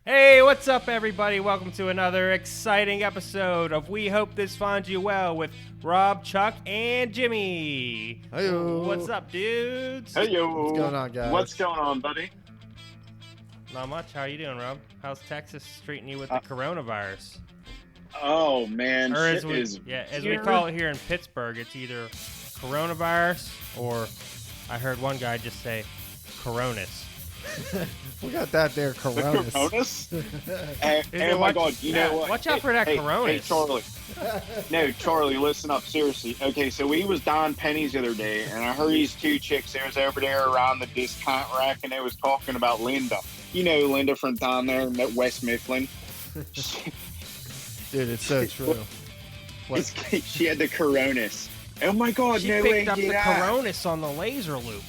Hey, what's up, everybody? Welcome to another exciting episode of We Hope This Finds You Well with Rob, Chuck, and Jimmy. Hey-yo. What's up, dudes? Hey, yo. What's going on, guys? What's going on, buddy? Not much. How you doing, Rob? How's Texas treating you with the coronavirus? Oh, man. Or shit is as we call it here in Pittsburgh, it's either coronavirus or I heard one guy just say coronas. We got that there, Coronas. Coronas? Oh, my God. You know what? Watch out for that coronas. Hey, Charlie. No, Charlie, listen up. Seriously. Okay, so we was Don Penny's the other day, and I heard these two chicks. They was over there around the discount rack, and they was talking about Linda. You know Linda from down there in West Mifflin. Dude, it's so true. She had the coronas. Oh my God! She no picked way, up the get out. coronas on the laser loop.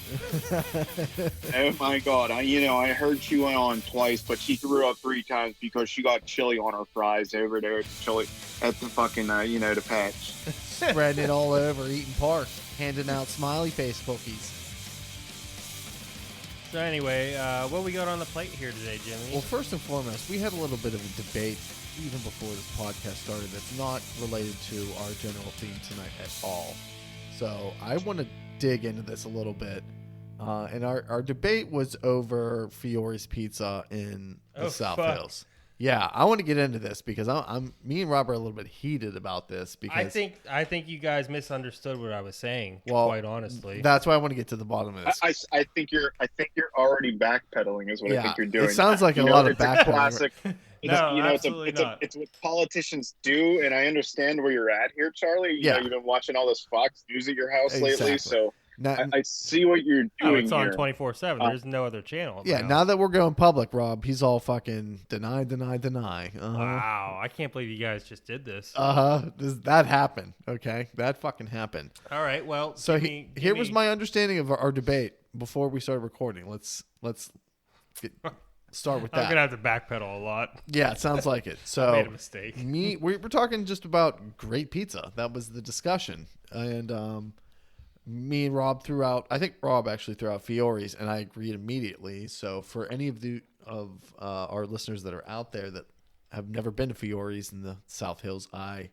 Oh my God! I heard she went on twice, but she threw up 3 times because she got chili on her fries over there at the fucking the patch. Spreading it all over, eating park, handing out smiley face cookies. So anyway, what we got on the plate here today, Jimmy? Well, first and foremost, we had a little bit of a debate even before this podcast started that's not related to our general theme tonight at all. So I want to dig into this a little bit. And our debate was over Fiore's Pizza in the South Hills. Yeah, I want to get into this because me and Rob are a little bit heated about this because I think you guys misunderstood what I was saying. Well, quite honestly, that's why I want to get to the bottom of this. I think you're already backpedaling is what I think you're doing. It sounds like a lot of backpedaling. Classic. Absolutely not. It's what politicians do, and I understand where you're at here, Charlie. You know, you've been watching all this Fox News at your house lately, so I see what you're doing. It's on 24/7. There's no other channel. Yeah, now that we're going public, Rob, he's all fucking deny. Wow, I can't believe you guys just did this. That happened. Okay, that fucking happened. All right, well, so here was my understanding of our debate before we started recording. Let's start with that. I'm gonna have to backpedal a lot. Yeah, it sounds like it. So I made a mistake. We're talking just about great pizza. That was the discussion, and me and Rob threw out. I think Rob actually threw out Fiore's, and I agreed immediately. So for any of our listeners that are out there that have never been to Fiore's in the South Hills, I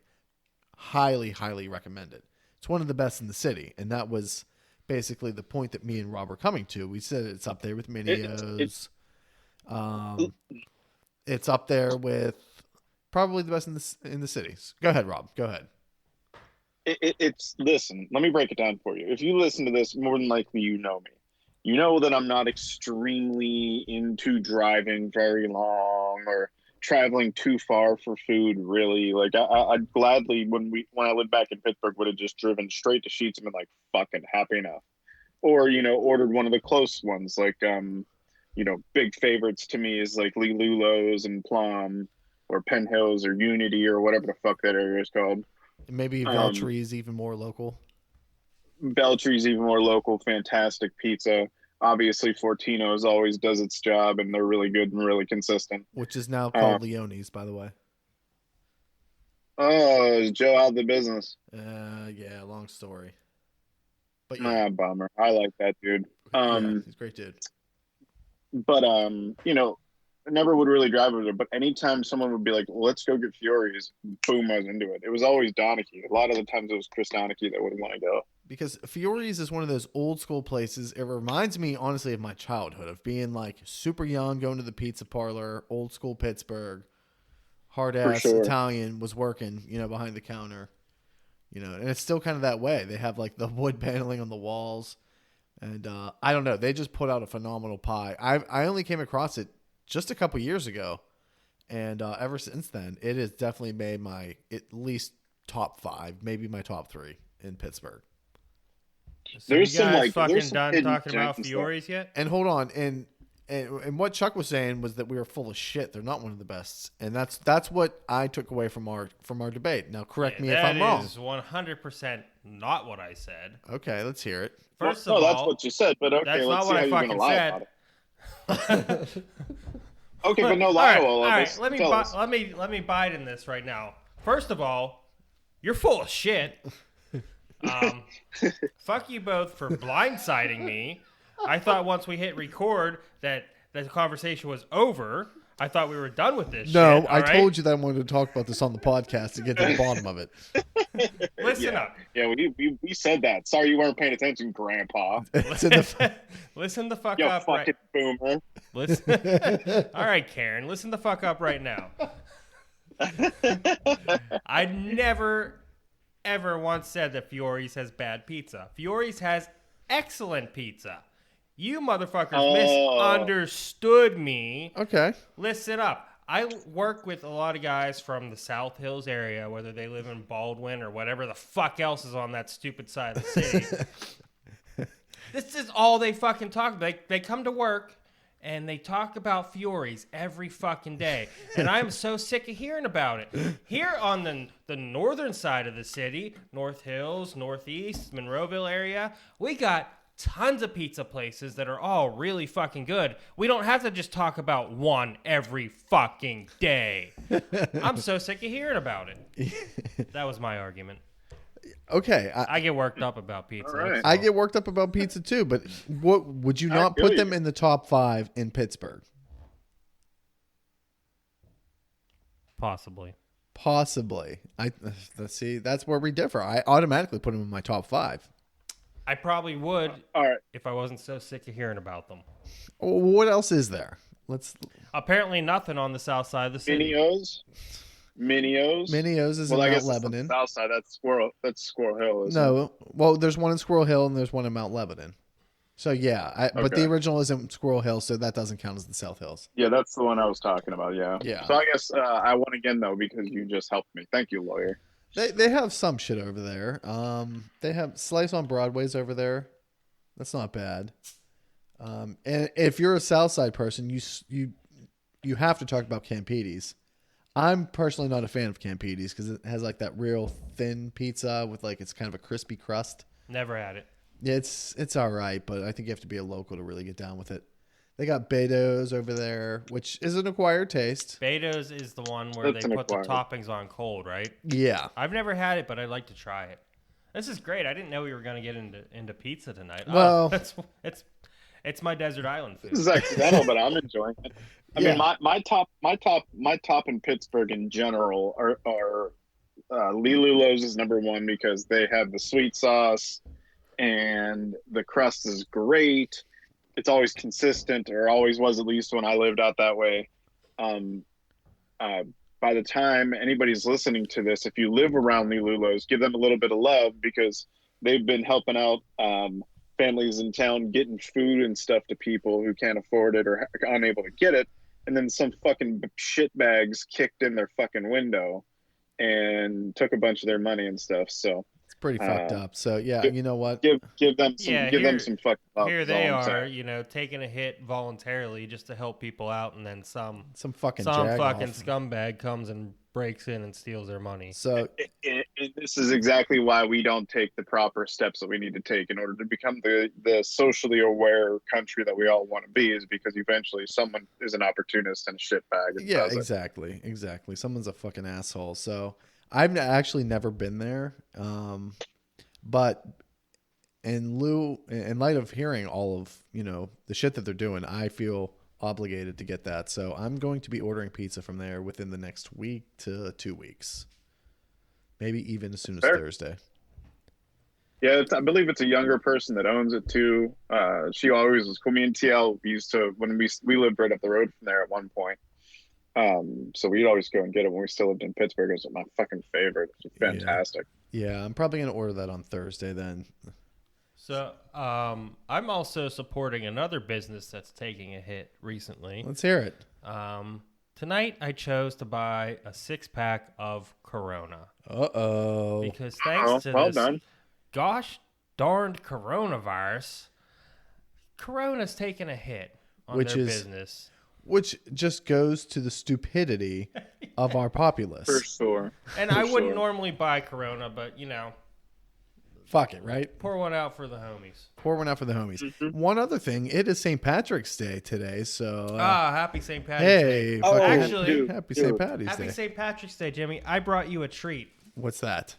highly, highly recommend it. It's one of the best in the city, and that was basically the point that me and Rob were coming to. We said it's up there with Minio's. It's up there with probably the best in the cities. Go ahead, Rob. Go ahead. Listen, let me break it down for you. If you listen to this, more than likely you know me. You know that I'm not extremely into driving very long or traveling too far for food, really. Like, I'd gladly, when I lived back in Pittsburgh, would have just driven straight to Sheetz and been like, fucking happy enough. Or, ordered one of the close ones, like, big favorites to me is like Lee Lulo's and Plum or Penn Hills or Unity or whatever the fuck that area is called. Maybe Veltry's even more local. Beltry's even more local. Fantastic pizza. Obviously, Fortino's always does its job, and they're really good and really consistent. Which is now called Leone's, by the way. Oh, is Joe out of the business? Yeah, long story. But yeah. Bummer. I like that dude. Yeah, he's a great dude. But I never would really drive over there, but anytime someone would be like, well, let's go get Fiore's, boom, I was into it. It was always Donachie. A lot of the times it was Chris Donachie that would want to go. Because Fiore's is one of those old school places. It reminds me, honestly, of my childhood, of being like super young, going to the pizza parlor, old school Pittsburgh, hard-ass Italian was working, behind the counter. And it's still kind of that way. They have like the wood paneling on the walls. And I don't know. They just put out a phenomenal pie. I only came across it just a couple years ago, and ever since then, it has definitely made my at least top 5, maybe my top 3 in Pittsburgh. So there's you guys fucking done talking about Fiore's yet? And hold on, and what Chuck was saying was that we were full of shit. They're not one of the best, and that's what I took away from our debate. Now, correct me if I'm wrong. That is 100% not what I said. Okay, let's hear it. First of all, that's what you said, but okay, that's let's not see what how I you're going to lie said. about it. Okay, but no lie. All right. Let me bite in this right now. First of all, you're full of shit. Fuck you both for blindsiding me. I thought once we hit record that the conversation was over. I thought we were done with this No, shit. I told you that I wanted to talk about this on the podcast to get to the bottom of it. Listen up. Yeah, we said that. Sorry you weren't paying attention, Grandpa. Listen the fuck Yo, up fucking boomer. Listen. All right, Karen, listen the fuck up right now. I never, ever once said that Fiore's has bad pizza. Fiore's has excellent pizza. You motherfuckers misunderstood me. Okay. Listen up. I work with a lot of guys from the South Hills area, whether they live in Baldwin or whatever the fuck else is on that stupid side of the city. This is all they fucking talk about. They come to work and they talk about Fiore's every fucking day. And I'm so sick of hearing about it. Here on the northern side of the city, North Hills, Northeast, Monroeville area, we got tons of pizza places that are all really fucking good. We don't have to just talk about one every fucking day. I'm so sick of hearing about it. That was my argument. Okay. I get worked up about pizza. All right. I get worked up about pizza too, but what would you not put them in the top 5 in Pittsburgh? Possibly. Let's see. That's where we differ. I automatically put them in my top 5. I probably would All right. if I wasn't so sick of hearing about them. What else is there? Apparently nothing on the south side of the city. Minios is well, in I Mount guess Lebanon. It's on the south side. That's Squirrel Hill. Isn't No, it? well, there's one in Squirrel Hill and there's one in Mount Lebanon. So yeah, but the original is in Squirrel Hill, so that doesn't count as the South Hills. Yeah, that's the one I was talking about. Yeah. Yeah. So I guess I won again though because you just helped me. Thank you, lawyer. They have some shit over there. They have Slice on Broadway's over there. That's not bad. And if you're a Southside person, you have to talk about Campides. I'm personally not a fan of Campides because it has like that real thin pizza with like it's kind of a crispy crust. Never had it. Yeah, it's all right, but I think you have to be a local to really get down with it. They got Beto's over there, which is an acquired taste. Beto's is the one where That's they an put the acquired. toppings on cold, right? Yeah. I've never had it, but I'd like to try it. This is great. I didn't know we were going to get into pizza tonight. Well, it's my desert island food. This is accidental, but I'm enjoying it. I mean, my top in Pittsburgh in general are Lilulo's is number one because they have the sweet sauce and the crust is great. It's always consistent, or always was, at least when I lived out that way. By the time anybody's listening to this, if you live around Lilulo's, give them a little bit of love because they've been helping out families in town getting food and stuff to people who can't afford it or are unable to get it. And then some fucking shitbags kicked in their fucking window and took a bunch of their money and stuff. So it's pretty fucked up. So yeah, you know what? Give them some fucking love. Here they are, taking a hit voluntarily just to help people out, and then some fucking scumbag comes and breaks in and steals their money. So and this is exactly why we don't take the proper steps that we need to take in order to become the socially aware country that we all want to be, is because eventually someone is an opportunist and a shitbag. Yeah, exactly. Someone's a fucking asshole. So I've actually never been there, but in light of hearing all of the shit that they're doing, I feel obligated to get that. So I'm going to be ordering pizza from there within the next week to 2 weeks, maybe even as soon as Thursday. Yeah, I believe it's a younger person that owns it too. She always was cool. Me and TL used to, when we lived right up the road from there at one point. So we'd always go and get it when we still lived in Pittsburgh. It was my fucking favorite. It was fantastic. Yeah, I'm probably going to order that on Thursday then. So I'm also supporting another business that's taking a hit recently. Let's hear it. Tonight I chose to buy a 6-pack of Corona. Uh-oh. Because thanks to this done. gosh darned coronavirus, Corona's taking a hit on their business. Which just goes to the stupidity of our populace. For sure. And I wouldn't normally buy Corona, but fuck it, right? pour one out for the homies. Pour one out for the homies. Mm-hmm. One other thing, it is St. Patrick's Day today, so... happy St. Patrick's Day. Hey, actually, happy St. Patty's Day. Happy St. Patrick's Day, Jimmy. I brought you a treat. What's that?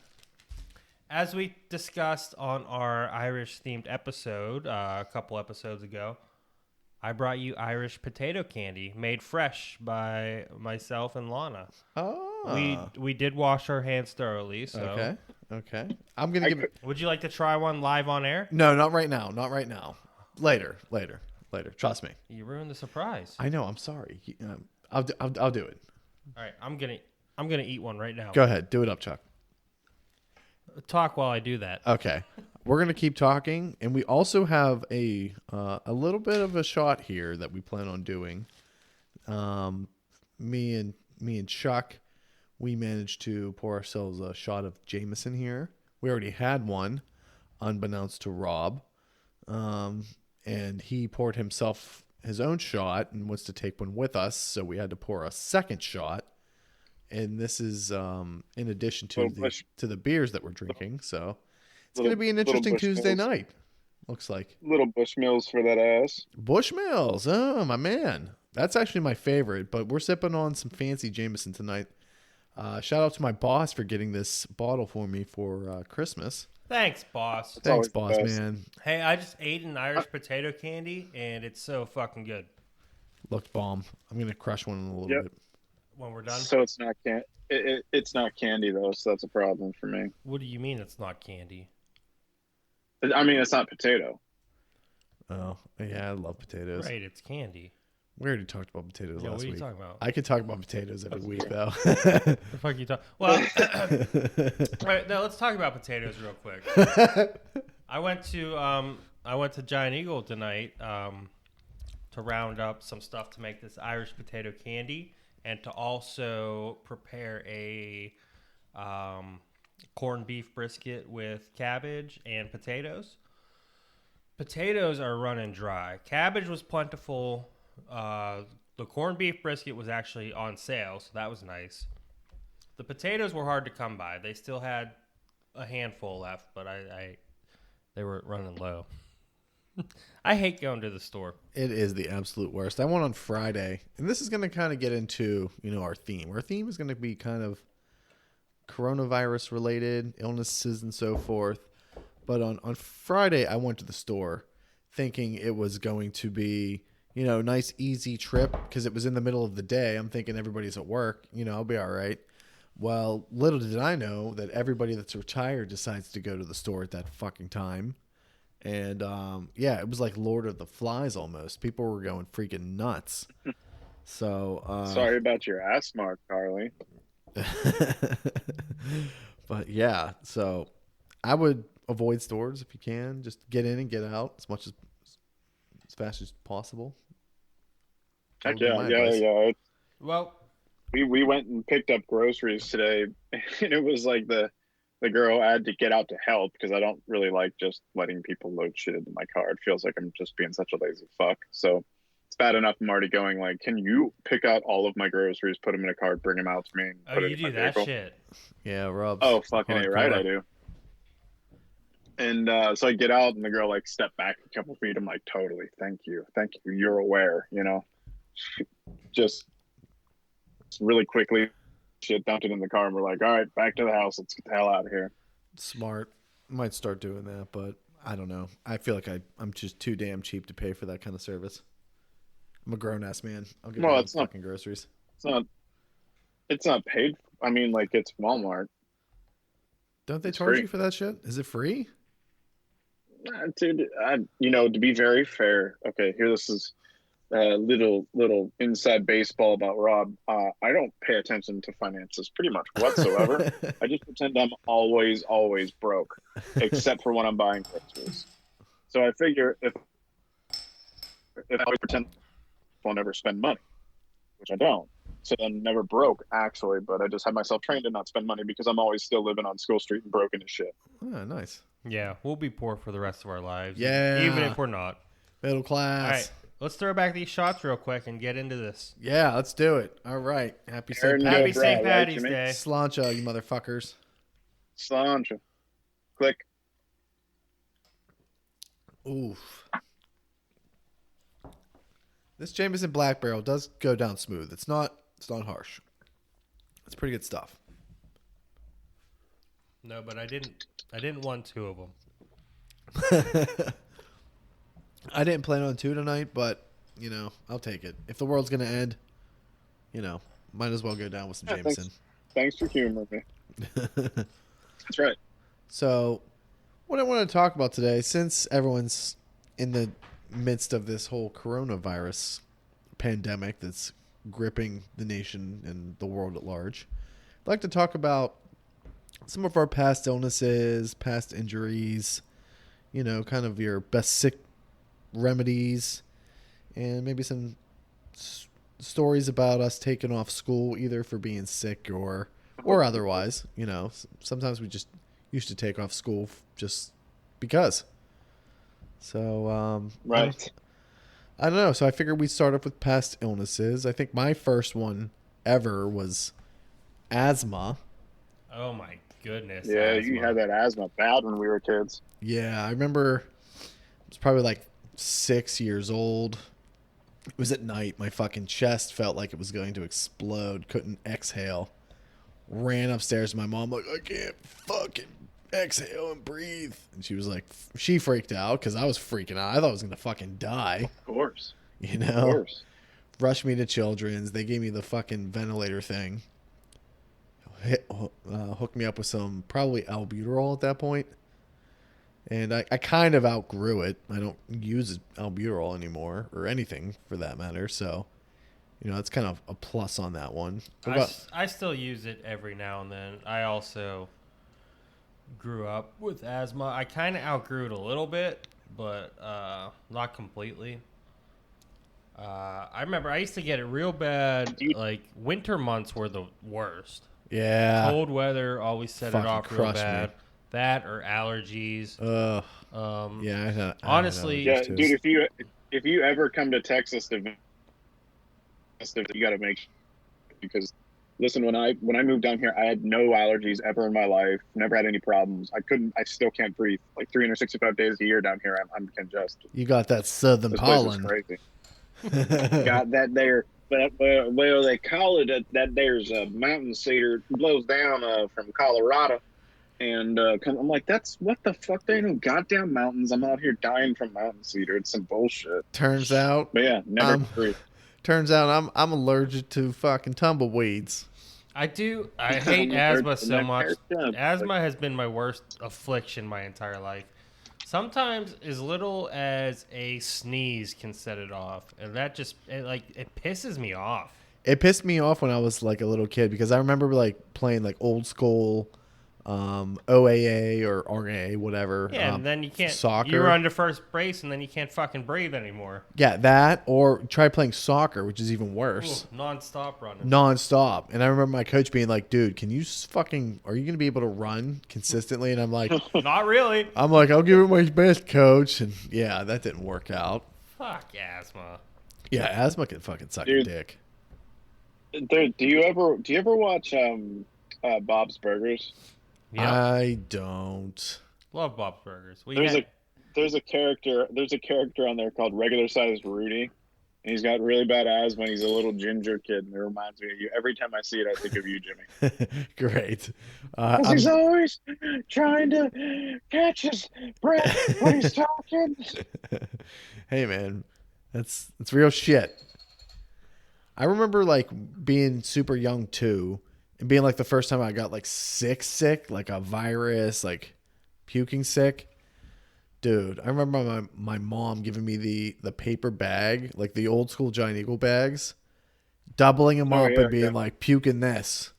As we discussed on our Irish-themed episode a couple episodes ago, I brought you Irish potato candy made fresh by myself and Lana. Oh. We did wash our hands thoroughly, so. Okay. I'm going to give it. Would you like to try one live on air? No, not right now. Not right now. Later. Trust me. You ruined the surprise. I know. I'm sorry. I'll do it. All right, I'm gonna eat one right now. Go ahead. Do it up, Chuck. Talk while I do that. Okay. We're gonna keep talking, and we also have a little bit of a shot here that we plan on doing. Me and Chuck, we managed to pour ourselves a shot of Jameson here. We already had one, unbeknownst to Rob, and he poured himself his own shot and wants to take one with us, so we had to pour a second shot. And this is in addition to the beers that we're drinking, so it's going to be an interesting Tuesday night. Looks like little Bushmills for that ass. Bushmills, oh my man, that's actually my favorite. But we're sipping on some fancy Jameson tonight. Shout out to my boss for getting this bottle for me for Christmas. Thanks, boss. Thanks, boss man. Hey, I just ate an Irish potato candy, and it's so fucking good. Looked bomb. I'm gonna crush one in a little bit. When we're done. So it's not it's not candy though, so that's a problem for me. What do you mean it's not candy? I mean, it's not potato. Oh yeah, I love potatoes. Right, it's candy. We already talked about potatoes last week. What are you talking about? I could talk about potatoes every week though. The fuck you talk? Well, all right, now let's talk about potatoes real quick. I went to Giant Eagle tonight to round up some stuff to make this Irish potato candy, and to also prepare a corned beef brisket with cabbage and potatoes. Potatoes are running dry. Cabbage was plentiful. The corned beef brisket was actually on sale, so that was nice. The potatoes were hard to come by. They still had a handful left, but they were running low. I hate going to the store. It is the absolute worst. I went on Friday, and this is going to kind of get into, our theme. Our theme is going to be kind of coronavirus related, illnesses and so forth. But on Friday, I went to the store thinking it was going to be, nice, easy trip because it was in the middle of the day. I'm thinking everybody's at work, I'll be all right. Well, little did I know that everybody that's retired decides to go to the store at that fucking time. And, it was like Lord of the Flies almost. People were going freaking nuts. So, sorry about your ass mark, Carly. But yeah, so I would avoid stores if you can. Just get in and get out as fast as possible. Heck yeah. Well, we went and picked up groceries today, and it was like the girl had to get out to help because I don't really like just letting people load shit into my car. It feels like I'm just being such a lazy fuck. So it's bad enough I'm already going like, can you pick out all of my groceries, put them in a cart, bring them out to me, and put it in my vehicle? Shit. Yeah, Rob. Oh, fucking A, right, I do. And so I get out, and the girl like stepped back a couple feet. I'm like, totally, thank you, you're aware, Just really quickly, shit dumped it in the car, and we're like, all right, back to the house. Let's get the hell out of here. Smart. Might start doing that, but I don't know. I feel like I'm just too damn cheap to pay for that kind of service. I'm a grown ass man. I'll get my fucking groceries. It's not paid. I mean, like, it's Walmart. Don't they charge you for that shit? Is it free? Dude, to be very fair, okay, here this is a little inside baseball about Rob. I don't pay attention to finances pretty much whatsoever. I just pretend I'm always broke, except for when I'm buying groceries. So I figure if I pretend I'll never spend money, which I don't. So I'm never broke, actually, but I just have myself trained to not spend money because I'm always still living on School Street and broken as shit. Oh, nice. Yeah, we'll be poor for the rest of our lives. Yeah. Even if we're not. Middle class. All right, let's throw back these shots real quick and get into this. Yeah, let's do it. All right. Happy St. Patty's Day. Sláinte, you motherfuckers. Sláinte. Click. Oof. This Jameson Black Barrel does go down smooth. It's not harsh. It's pretty good stuff. No, but I didn't want two of them. I didn't plan on two tonight, but you know, I'll take it. If the world's gonna end, you know, might as well go down with some Jameson. Thanks for humoring me. That's right. So, what I want to talk about today, since everyone's in the midst of this whole coronavirus pandemic that's gripping the nation and the world at large, I'd like to talk about some of our past illnesses, past injuries, you know, kind of your best sick remedies, and maybe some stories about us taking off school either for being sick or otherwise. You know, sometimes we just used to take off school just because. So, right. I don't know. So I figured we'd start off with past illnesses. I think my first one ever was asthma. Oh my goodness. Yeah, asthma. you had that asthma bad when we were kids. Yeah, I remember it was probably like 6 years old. It was at night. My fucking chest felt like it was going to explode. Couldn't exhale. Ran upstairs to my mom like, I can't fucking exhale and breathe. And she was like, she freaked out because I was freaking out. I thought I was going to fucking die. Of course. You know? Of course. Rushed me to Children's. They gave me the fucking ventilator thing. Hooked me up with some probably albuterol at that point. And I kind of outgrew it. I don't use albuterol anymore or anything for that matter. So, you know, that's kind of a plus on that one. I still use it every now and then. I also grew up with asthma. I kind of outgrew it a little bit, but not completely. I remember I used to get it real bad. Like winter months were the worst. Yeah. Cold weather always set it off real bad. Me. That or allergies. Yeah. Honestly, yeah, dude. If you ever come to Texas to visit, you got to make, because listen, when I moved down here, I had no allergies ever in my life. Never had any problems. I still can't breathe. Like 365 days a year down here, I'm congested. You got that southern pollen. This place is crazy. Got that there. But well, they call it that there's a mountain cedar blows down from Colorado, and I'm like, that's what the fuck? There ain't no goddamn mountains. I'm out here dying from mountain cedar. It's some bullshit. Turns out, but yeah, never breathe. Turns out I'm allergic to fucking tumbleweeds. I hate asthma so much. Asthma has been my worst affliction my entire life. Sometimes as little as a sneeze can set it off, and that just it pisses me off. It pissed me off when I was like a little kid because I remember like playing like old school OAA or RA, whatever. Yeah, and then you can't. Soccer. You run to first base, and then you can't fucking breathe anymore. Yeah, that or try playing soccer, which is even worse. Ooh, non-stop running. Non-stop. And I remember my coach being like, "Dude, are you going to be able to run consistently?" And I'm like, "Not really." I'm like, "I'll give it my best, coach." And yeah, that didn't work out. Fuck asthma. Yeah, asthma can fucking suck a dick. Dude, do you ever watch Bob's Burgers? Yep. I don't. Love Bob's Burgers. There's a character on there called Regular Sized Rudy, and he's got really bad asthma. And he's a little ginger kid, and it reminds me of you. Every time I see it, I think of you, Jimmy. Great. He's always trying to catch his breath when he's talking. Hey man, that's real shit. I remember like being super young too. And being like the first time I got like sick, like a virus, like puking sick. Dude, I remember my mom giving me the paper bag, like the old school Giant Eagle bags, doubling them up and being like, puke in this.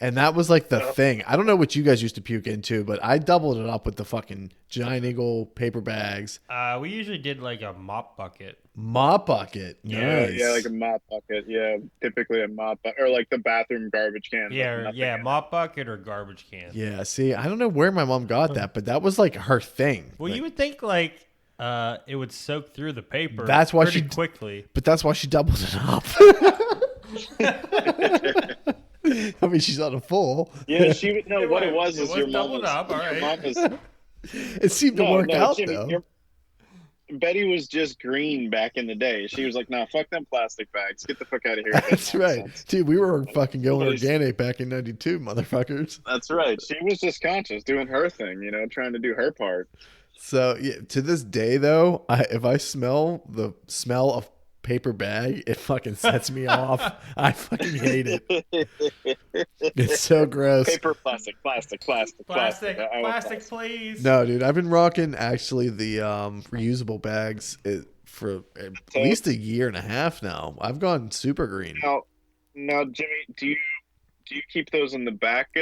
And that was like the thing. I don't know what you guys used to puke into, but I doubled it up with the fucking Giant Eagle paper bags. We usually did like a mop bucket. Mop bucket. Nice. Yeah, like a mop bucket. Yeah, typically a mop bucket. Or like the bathroom garbage can. Yeah, mop bucket or garbage can. Yeah, see, I don't know where my mom got that, but that was like her thing. Well, like, you would think like it would soak through the paper that's why pretty quickly. But that's why she doubled it up. I mean, she's on a full. Yeah, what it was is your mom doubled up. All right. It seemed to work out, Jimmy, though. Betty was just green back in the day. She was like, "Nah, fuck them plastic bags. Get the fuck out of here." That's right, dude. We were fucking going organic back in '92, motherfuckers. That's right. She was just conscious, doing her thing, trying to do her part. So yeah, to this day, though, if I smell the smell of paper bag, it fucking sets me off. I fucking hate it. It's so gross. Paper, plastic. Plastic, please. No, dude, I've been rocking actually the reusable bags for at least a year and a half now. I've gone super green. Now, Jimmy, do you keep those in the back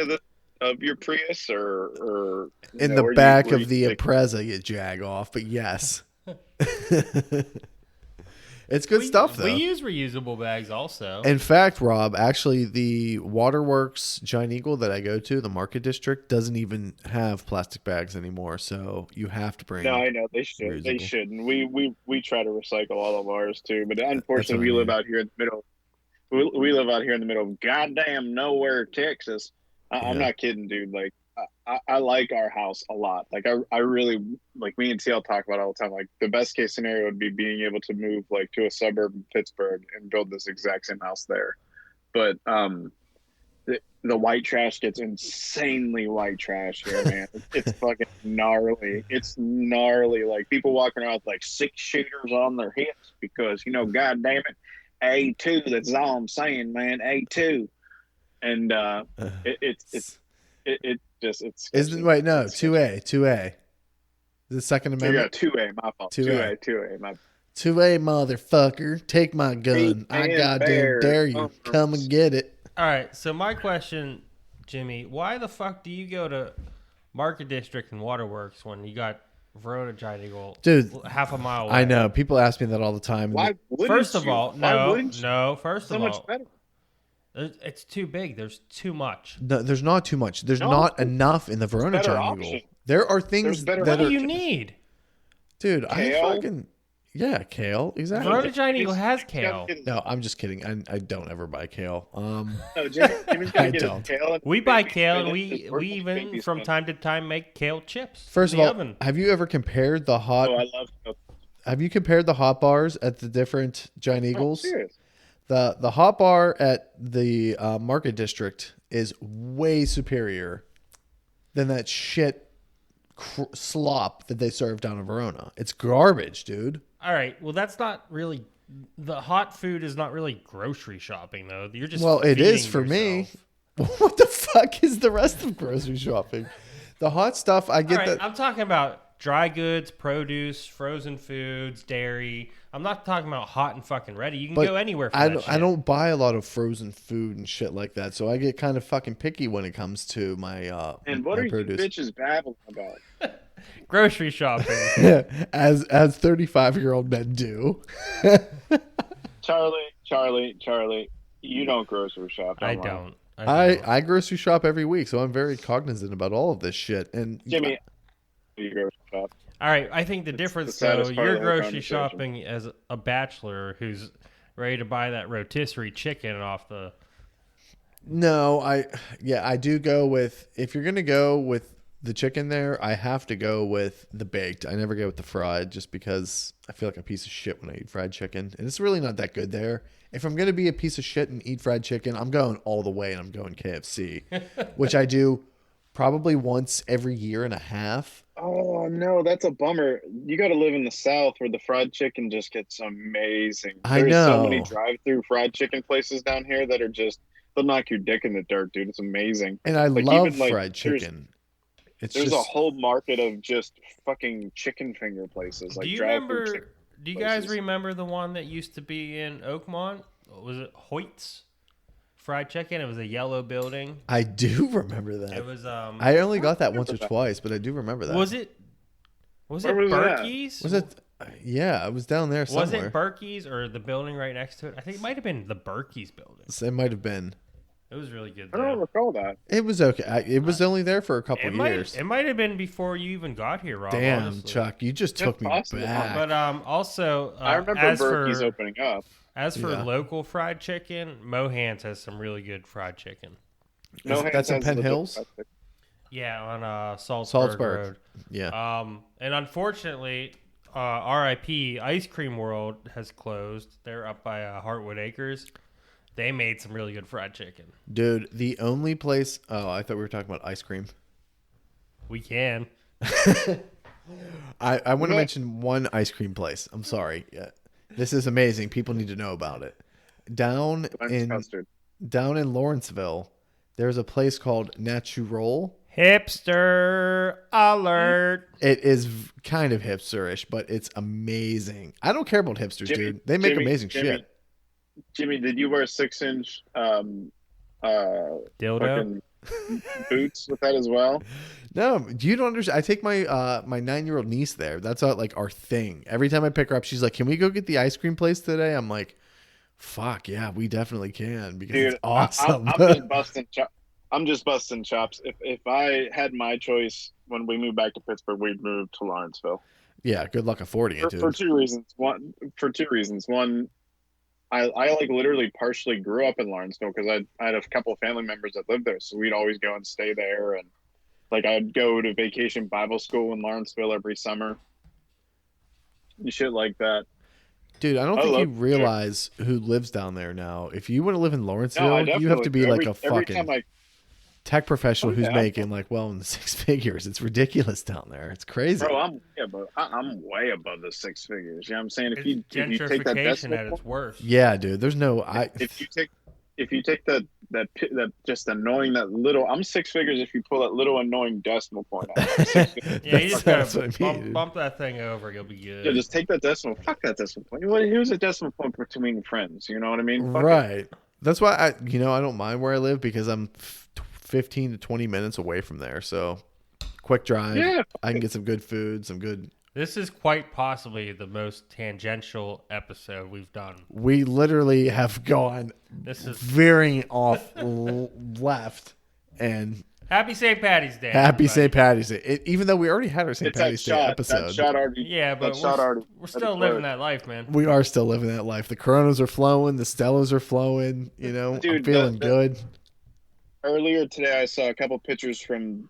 of your Prius or In the back of the Impreza, you jag off, but yes. It's good stuff, though. We use reusable bags also. In fact, Rob, actually, the Waterworks Giant Eagle that I go to, the Market District, doesn't even have plastic bags anymore. So you have to bring. No, I know they should. Reusable. They shouldn't. We try to recycle all of ours too, but unfortunately, we live out here in the middle. We live out here in the middle of goddamn nowhere, Texas. I'm not kidding, dude. Like, I like our house a lot. Like, I really, like, me and TL talk about it all the time. Like, the best case scenario would be being able to move, like, to a suburb of Pittsburgh and build this exact same house there. But the white trash gets insanely white trash here, man. It's fucking gnarly. It's gnarly. Like, people walking around with, like, 6 shooters on their hips because, God damn it, A2. That's all I'm saying, man. A2. And it's Isn't wait no 2A. The Second Amendment. Yeah, 2A. My fault. 2A. My 2A, motherfucker. Take my gun. I goddamn dare you. Come and get it. All right. So my question, Jimmy, why the fuck do you go to Market District and Waterworks when you got Verona Giant Eagle, dude, half a mile away? I know people ask me that all the time. Why wouldn't First of you? all, no. First of all, much better. It's too big. There's too much. No, there's not too much. There's not enough in the Verona Giant Eagle. There are things that what do you need? Dude, kale? I fucking... Yeah, kale. Exactly. Verona Giant Eagle has kale. No, I'm just kidding. I don't ever buy kale. No, Jimmy's I gonna get don't. kale. We buy kale, and we even from time to time make kale chips. First in of the all, oven. have you ever compared the hot... Oh, I love kale. Have you compared the hot bars at the different Giant Eagles? Oh, serious? The hot bar at the Market District is way superior than that shit slop that they serve down in Verona. It's garbage, dude. All right. Well, that's not really the hot food is not really grocery shopping though. You're just it is feeding for me. yourself. What the fuck is the rest of grocery shopping? The hot stuff, I get All right, that. I'm talking about dry goods, produce, frozen foods, dairy. I'm not talking about hot and fucking ready. You can go anywhere for that shit. I don't buy a lot of frozen food and shit like that, so I get kind of fucking picky when it comes to my And what my are produce. you bitches babbling about? Grocery shopping. as 35-year-old men do. Charlie, you don't grocery shop. I don't. I grocery shop every week, so I'm very cognizant about all of this shit. And Jimmy, you grocery shop. All right, I think the difference, the though, saddest part you're of the whole grocery conversation. shopping as a bachelor who's ready to buy that rotisserie chicken off the... No, I do go with, if you're going to go with the chicken there, I have to go with the baked. I never go with the fried just because I feel like a piece of shit when I eat fried chicken. And it's really not that good there. If I'm going to be a piece of shit and eat fried chicken, I'm going all the way and I'm going KFC, which I do probably once every year and a half. Oh no, that's a bummer. You got to live in the South where the fried chicken just gets amazing. I There's so many know. drive-through fried chicken places down here that are just, they'll knock your dick in the dirt, dude. It's amazing. And I Like, love even, like, fried chicken. There's a whole market of just fucking chicken finger places. Like, Do you drive-through remember? chicken Do you guys places. remember the one that used to be in Oakmont? Was it Hoyt's Fried Chicken? It was a yellow building. I do remember that. It was I only got that once or twice, but I do remember that. Was it Where was that? Berkey's? Was it? Yeah, it was down there somewhere. Was it Berkey's or the building right next to it? I think it might have been the Berkey's building. It might have been. It was really good. I don't Though. recall that. It was okay. It was only there for a couple years. It might have been before you even got here, Rob. Damn, honestly. Chuck, you just took me possible. back. But also, I remember as Berkey's for opening up. as for Yeah. local fried chicken, Mohan's has some really good fried chicken. That's in Penn Hills? Yeah, on Salzburg Salzburg. Road. Yeah. And unfortunately, RIP Ice Cream World has closed. They're up by Hartwood Acres. They made some really good fried chicken. Dude, the only place... Oh, I thought we were talking about ice cream. We can. I want to mention one ice cream place. I'm sorry. Yeah. This is amazing. People need to know about it. Down in Lawrenceville, there's a place called Natural. Hipster alert. It is kind of hipsterish, but it's amazing. I don't care about hipsters, dude. They make amazing shit. Jimmy, did you wear 6-inch dildo boots with that as well? No, you don't understand. I take my my 9-year-old niece there. That's like our thing. Every time I pick her up, she's like, "Can we go get the ice cream place today?" I'm like, "Fuck yeah, we definitely can," because dude, it's awesome. I'm just busting chops. If I had my choice when we moved back to Pittsburgh, we'd move to Lawrenceville. Yeah, good luck affording it, dude. For two reasons. One, I like literally partially grew up in Lawrenceville because I had a couple of family members that lived there, so we'd always go and stay there, and like I'd go to vacation Bible school in Lawrenceville every summer and shit like that. Dude, I don't think you realize who lives down there now. If you want to live in Lawrenceville, you have to be like a fucking tech professional who's making like well in the 6 figures. It's ridiculous down there. It's crazy. Bro, I'm way above the 6 figures. You know what I'm saying? If you take that decimal at its worst. Yeah, dude. There's no if you take that just annoying that little, I'm 6 figures if you pull that little annoying decimal point out. Yeah, you just gotta bump that thing over, you'll be good. Yeah, just take that decimal. Fuck that decimal point. Here's a decimal point between friends. You know what I mean? Right. That's why I don't mind where I live because I'm 15 to 20 minutes away from there. So quick drive. Yeah. I can get some good food, some good. This is quite possibly the most tangential episode we've done. We literally have gone veering off left. And happy St. Patty's Day. Happy St. Patty's Day. Even though we already had our St. Patty's Day episode. We're still living that life, man. We are still living that life. The Coronas are flowing. The Stellas are flowing. You know, dude, I'm feeling good. Earlier today, I saw a couple pictures from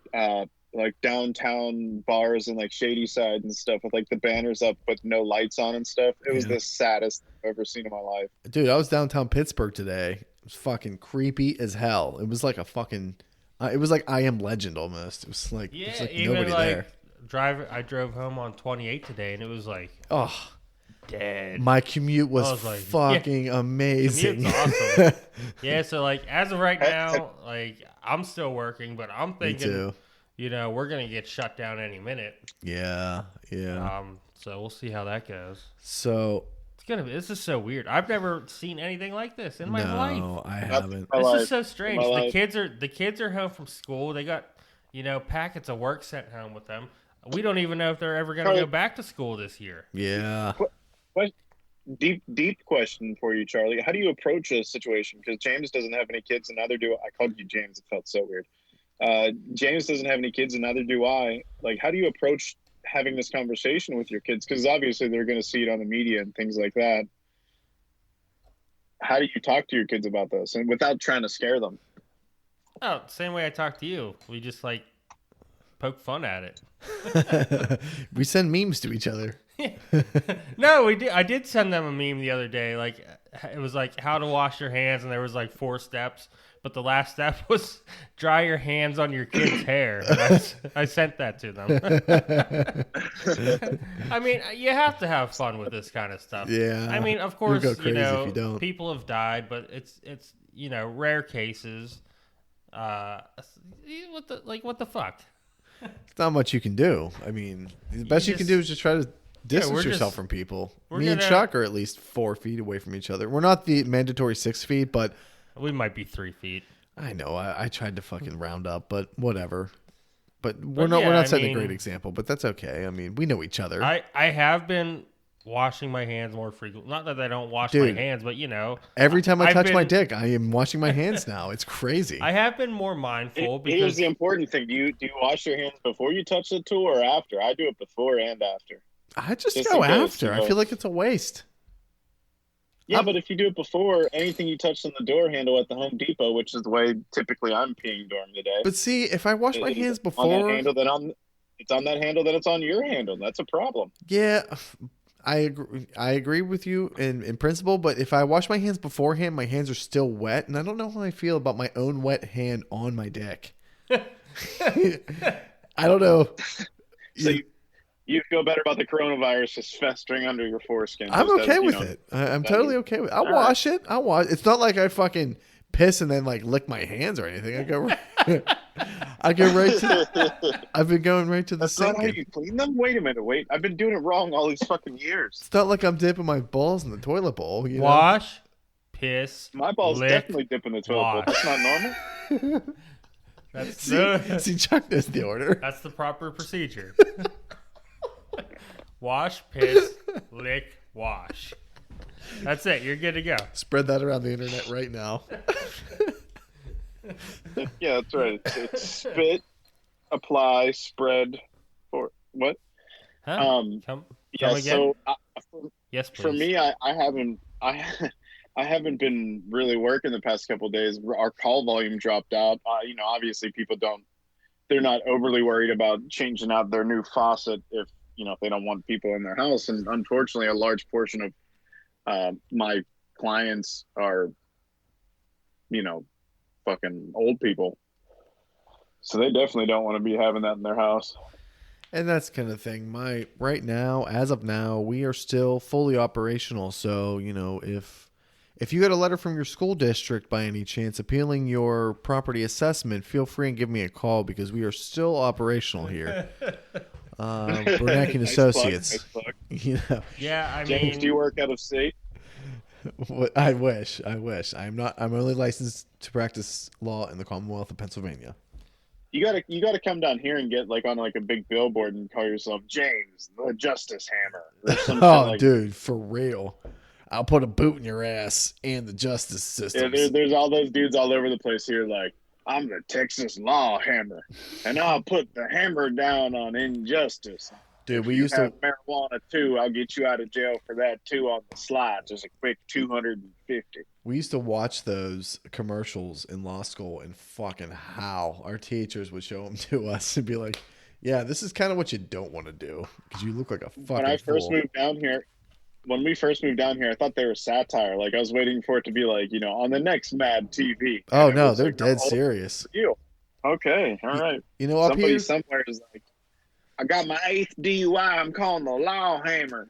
like downtown bars and like Shady Side and stuff with like the banners up with no lights on and stuff. It was the saddest I've ever seen in my life. Dude, I was downtown Pittsburgh today. It was fucking creepy as hell. It was like a fucking, it was like I Am Legend almost. It was like, nobody there. I drove home on 28 today and it was like, dead. My commute was like, fucking amazing. Awesome. Yeah, so like as of right now, like I'm still working, but I'm thinking, we're gonna get shut down any minute. Yeah. So we'll see how that goes. So this is so weird. I've never seen anything like this in my life. No, I haven't. This is so strange. The kids are home from school. They got packets of work sent home with them. We don't even know if they're ever gonna go back to school this year. Yeah. Deep question for you, Charlie. How do you approach a situation? Because James doesn't have any kids, and neither do I. Called you James. It felt so weird. James doesn't have any kids, and neither do I. Like, how do you approach having this conversation with your kids? Because obviously they're going to see it on the media and things like that. How do you talk to your kids about this, and without trying to scare them? Oh, same way I talk to you. We just like poke fun at it. We send memes to each other. No, we did. I did send them a meme the other day. Like it was like how to wash your hands, and there was like 4 steps, but the last step was dry your hands on your kid's hair. I sent that to them. I mean, you have to have fun with this kind of stuff. Yeah. I mean, of course, go crazy if you don't. People have died, but it's rare cases. What the fuck? It's not much you can do. I mean, the best you can do is just try to distance yourself from people. Me and Chuck are at least 4 feet away from each other. We're not the mandatory 6 feet, but we might be 3 feet. I know. I tried to fucking round up, but whatever. But we're not setting a great example, but that's okay. I mean, we know each other. I have been washing my hands more frequently. Not that I don't wash my hands, but every time I touch my dick, I am washing my hands now. It's crazy. I have been more mindful because here's the important thing: do you wash your hands before you touch the tool or after? I do it before and after. I just go after. I feel like it's a waste. Yeah, but if you do it before, anything you touch on the door handle at the Home Depot, which is the way typically I'm peeing during the day. But see, if I wash my hands before, on that handle, it's on that handle, then it's on your handle. That's a problem. Yeah, I agree with you in principle. But if I wash my hands beforehand, my hands are still wet, and I don't know how I feel about my own wet hand on my dick. I don't know. You feel better about the coronavirus just festering under your foreskin. I'm just okay as, with it. I'm totally okay with it. I'll All wash it. I'll wash. It's not like I fucking piss and then like lick my hands or anything. I go right to. I've been going right to the That's sink. not how you clean them? Wait a minute. Wait. I've been doing it wrong all these fucking years. It's not like I'm dipping my balls in the toilet bowl. You know? Wash, piss, My balls lick, definitely dip in the toilet bowl. wash. That's not normal. See, Chuck knows the order. That's the proper procedure. Wash, piss, lick, wash. That's it. You're good to go. Spread that around the internet right now. Yeah, that's right. It's spit, apply, spread, or what? Huh? Come Yeah. again? So Yes, please. for me, I haven't I haven't been really working the past couple of days. Our call volume dropped out. Obviously people they're not overly worried about changing out their new faucet if they don't want people in their house. And unfortunately, a large portion of my clients are, fucking old people. So they definitely don't want to be having that in their house. And that's kind of thing. Right now, as of now, we are still fully operational. So, if you got a letter from your school district by any chance appealing your property assessment, feel free and give me a call because we are still operational here. Bernanke and Associates. Nice plug. Yeah, I James, mean, do you work out of state? I wish. I'm only licensed to practice law in the Commonwealth of Pennsylvania. You gotta come down here and get on a big billboard and call yourself James the Justice Hammer. Or some shit Dude, for real. I'll put a boot in your ass and the justice system. Yeah, there's all those dudes all over the place here. I'm the Texas Law Hammer, and I'll put the hammer down on injustice. Dude, we you used have to marijuana too. I'll get you out of jail for that too on the slide. Just a quick 250. We used to watch those commercials in law school and fucking howl. Our teachers would show them to us and be like, "Yeah, this is kind of what you don't want to do because you look like a fucking When I first fool." moved down here, when we first moved down here, I thought they were satire. I was waiting for it to be on the next Mad TV. Oh And it no, was they're no, dead serious. deal. Okay, all right. Up Somebody here, somewhere is I got my 8th DUI. I'm calling the Law Hammer.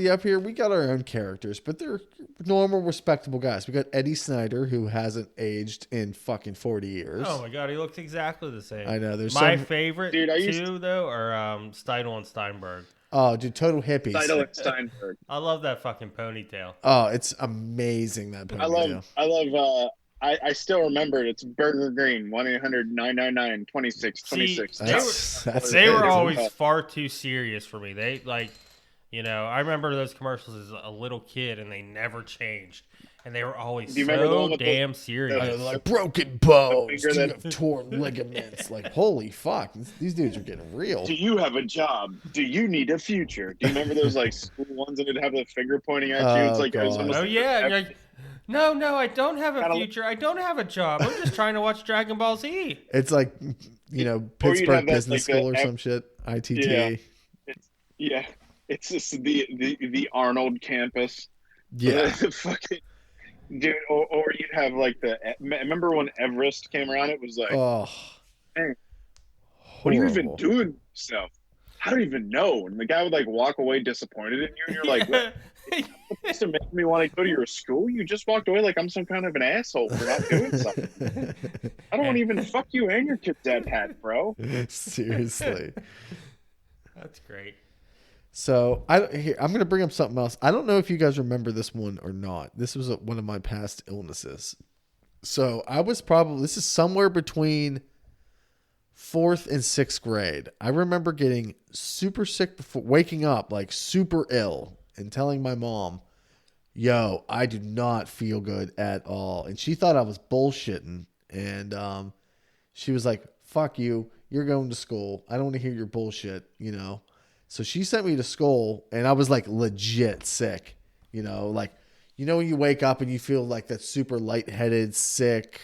up here, we got our own characters, but they're normal, respectable guys. We got Eddie Snyder, who hasn't aged in fucking 40 years. oh my god, he looks exactly the same. I know. There's My some. favorite Dude, though are Steidel and Steinberg. Oh, dude, total hippies. Seidel and Steinberg. I love that fucking ponytail. Oh, it's amazing that ponytail. I love. I still remember it. It's Burger Green 1-800-999-2626. That's They were amazing. always far too serious for me. They I remember those commercials as a little kid, and they never changed. And they were always Do you remember the so one with damn serious. They're like broken bones, finger you that- have torn ligaments. Like, holy fuck, these dudes are getting real. Do you have a job? Do you need a future? Do you remember those school ones that would have the finger pointing at you? Oh, It's it was God. almost Oh yeah, you're like, no, I don't have a Kinda- future. I don't have a job. I'm just trying to watch Dragon Ball Z. It's like, Pittsburgh have that, Business like, School or the- some shit. ITT. Yeah. It's just the Arnold campus. Yeah. The fucking dude, or you'd have remember when Everest came around? It was like, Oh. Hey, what are you even horrible. doing with yourself? I don't even know. And the guy would walk away disappointed in you, and you're like, what? This to make me want to go to your school? You just walked away like I'm some kind of an asshole for not doing something. I don't even fuck you and your cadet hat, bro. Seriously. That's great. So I'm going to bring up something else. I don't know if you guys remember this one or not. This was one of my past illnesses. So this is somewhere between 4th and 6th grade. I remember getting super sick before waking up, super ill, and telling my mom, "Yo, I do not feel good at all." And she thought I was bullshitting. And she was like, "Fuck you. You're going to school. I don't want to hear your bullshit, So she sent me to school, and I was legit sick, when you wake up and you feel that super lightheaded, sick,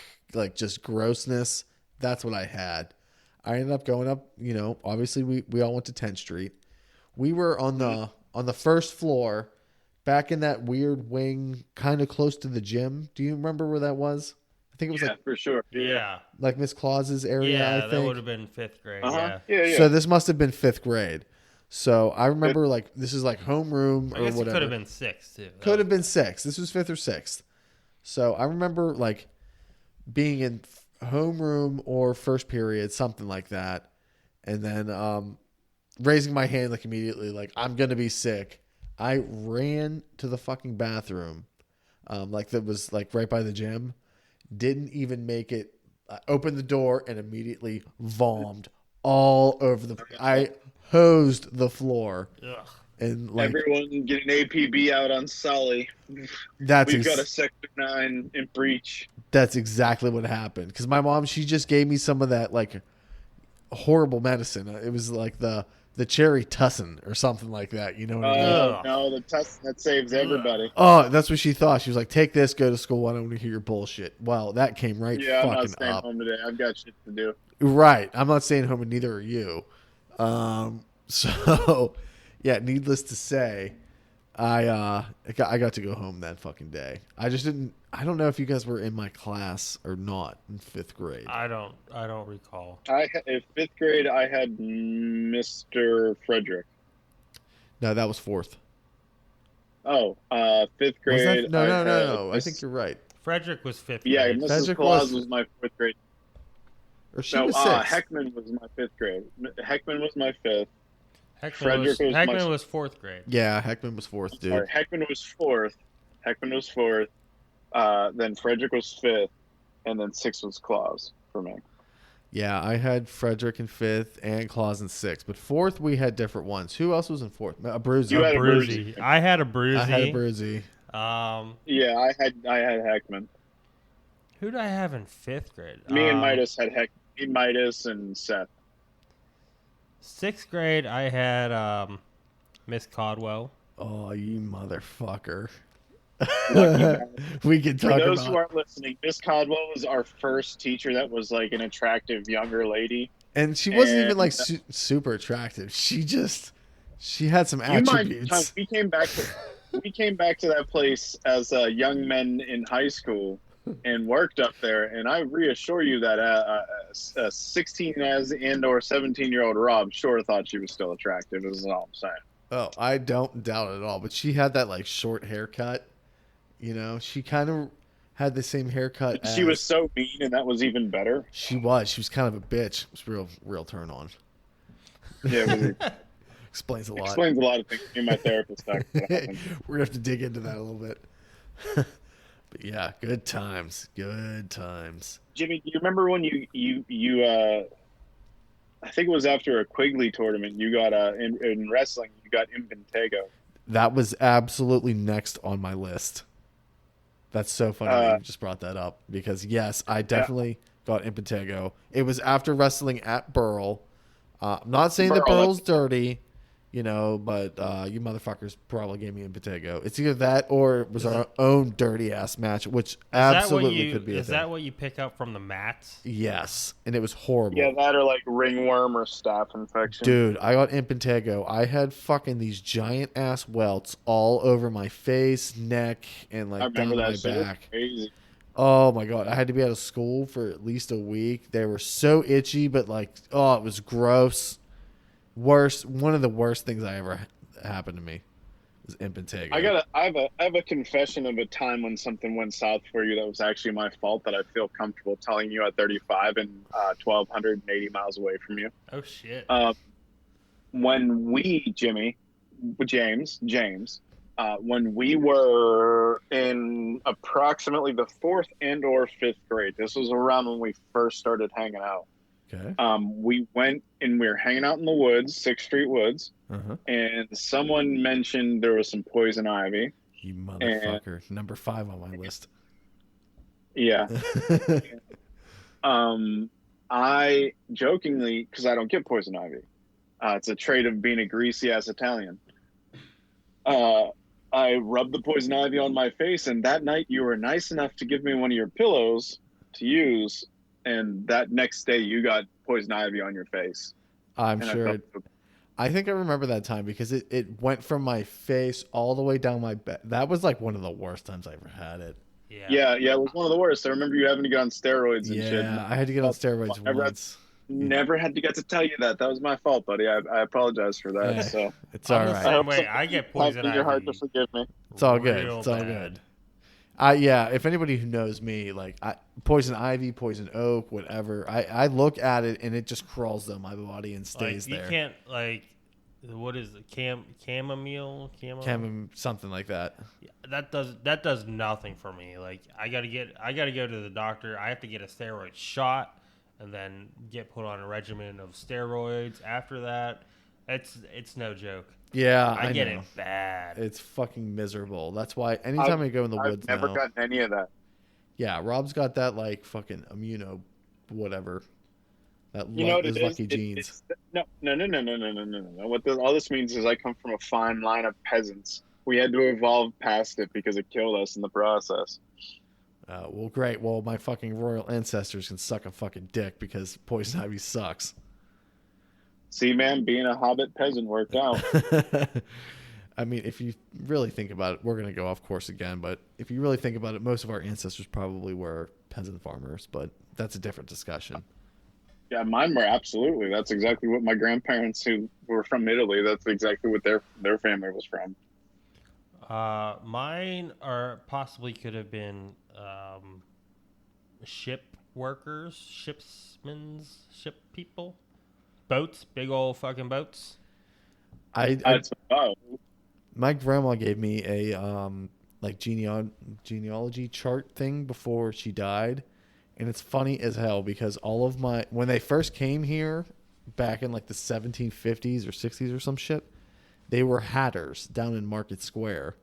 just grossness. That's what I had. I ended up going up, obviously we all went to 10th Street. We were on the first floor, back in that weird wing, kind of close to the gym. Do you remember where that was? I think it was Yeah, like for sure. Yeah. Miss Claus's area. Yeah, I that think would have been 5th grade. Uh-huh. Yeah. Yeah. so. This must have been 5th grade. So I remember Good. like this is like homeroom I or guess it whatever. could have been 6th too. Could have been 6th. This was 5th or 6th. So I remember like being in homeroom or first period, something like that, and then raising my hand like immediately, like I'm gonna be sick. I ran to the fucking bathroom, like that was like right by the gym. Didn't even make it. I opened the door and immediately vommed all over the. I hosed the floor Ugh. and like Everyone get an APB out on Sully. that's We've got a Sector 9 in breach. that's exactly what happened. Because my mom, she just gave me some of that like horrible medicine. It was like the cherry tussin or something like that. You know what I mean? Ugh. No, the test that saves everybody. Oh, that's what she thought. She was like, "Take this, go to school. I don't want to hear your bullshit." Well, that came right Yeah, I'm not fucking staying up. home today. I've got shit to do. Right. I'm not staying home, and neither are you. So, yeah. Needless to say, I got to go home that fucking day. I just didn't. I don't know if you guys were in my class or not in 5th grade. I don't recall. In 5th grade, I had Mr. Frederick. No, that was 4th. Oh, 5th Was grade. that? No. I Miss- think you're right. Frederick was 5th Yeah, grade. Mrs. Frederick Claus was- was my 4th grade. Or she No, was 6th. Heckman was my 5th grade. Heckman was my 5th. Heckman Frederick was 4th grade. Yeah, Heckman was 4th, dude. Sorry, Heckman was 4th. Then Frederick was 5th, and then 6th was Claus for me. Yeah, I had Frederick in 5th and Claus in 6th, but 4th we had different ones. Who else was in 4th? A Bruisey. You had a Bruisey. Bruisey. I had a Bruisey. I had a Bruisey. Yeah, I had Heckman. Who did I have in 5th grade? Me and Midas had Midas and Seth. 6th grade, I had Miss Codwell. Oh, you motherfucker. Lucky guy. We could For talk those about. who aren't listening, Miss Codwell was our first teacher that was like an attractive younger lady. And she wasn't even and- like super attractive. She had some You mind, attributes. Tom, we came back to that place as young men in high school and worked up there. And I reassure you that a 16 or 17-year-old Rob sure thought she was still attractive. Is all I'm saying. Oh, I don't doubt it at all. But she had that like short haircut. You know, she kind of had the same haircut. She was so mean, and that was even better. She was kind of a bitch. It was real turn on. Yeah, it Explains a lot. explains a lot of things. Me and my therapist talked about it. We're gonna have to dig into that a little bit. But yeah, good times. Good times. Jimmy, do you remember when you I think it was after a Quigley tournament, you got in wrestling, you got Impintego. That was absolutely next on my list. That's so funny that you just brought that up because yes, I definitely got Impintego. It was after wrestling at Burl. I'm not saying that Burl. Burl's dirty, you know, but you motherfuckers probably gave me Impintego. It's either that or it was our own dirty ass match, which absolutely could be a Is thing. that what you pick up from the mats? Yes, and it was horrible. Yeah, that or like ringworm or staph infection. Dude, I got Impintego. I had fucking these giant ass welts all over my face, neck, and I like down remember my that shit. It was back. crazy. Oh my god, I had to be out of school for at least a week. They were so itchy, but like, oh, it was gross. One of the worst things I ever happened to me was Impintego. I have a confession of a time when something went south for you that was actually my fault that I feel comfortable telling you at 35 and 1,280 miles away from you. Oh shit. When we, James, when we were in approximately the 4th and or 5th grade, this was around when we first started hanging out. Okay. We went and we were hanging out in the woods, 6th Street Woods, and someone mentioned there was some poison ivy. You motherfucker. Number 5 on my list. Yeah. I jokingly, because I don't get poison ivy, it's a trait of being a greasy ass Italian. I rubbed the poison ivy on my face, and that night you were nice enough to give me one of your pillows to use, and that next day you got poison ivy on your face. I'm And sure. I think I remember that time because it went from my face all the way down my back. That was like one of the worst times I ever had it. Yeah, it was one of the worst. I remember you having to get on steroids and shit. Yeah, I had to get on steroids once. Never had to get to tell you that. That was my fault, buddy. I apologize for that. So it's all I'm the right. same way. I get poison in your heart to ivy. forgive me. It's all good. Real It's all bad. good. Yeah, if anybody who knows me, like poison ivy, poison oak, whatever, I look at it and it just crawls down my body and stays Like, there. you can't, like, what is it? Chamomile? Something like that. That does nothing for me. Like, I gotta go to the doctor. I have to get a steroid shot and then get put on a regimen of steroids after that. It's no joke. Yeah, I get know. it bad. It's fucking miserable. That's why anytime I go in the woods I've never now, gotten any of that. yeah, Rob's got that like fucking immuno, whatever. That You know what his it is? lucky genes. No. All this means is I come from a fine line of peasants. We had to evolve past it because it killed us in the process. Well, great. Well, my fucking royal ancestors can suck a fucking dick because poison ivy sucks. See, man, being a hobbit peasant worked out. I mean, if you really think about it, we're going to go off course again, but if you really think about it, most of our ancestors probably were peasant farmers, but that's a different discussion. Yeah, mine were absolutely. That's exactly what my grandparents who were from Italy, that's exactly what their family was from. Mine are possibly could have been ship workers, ship people, boats, big old fucking boats. My grandma gave me a like genealogy chart thing before she died, and it's funny as hell because all of when they first came here back in like the 1750s or 60s or some shit, they were hatters down in Market Square.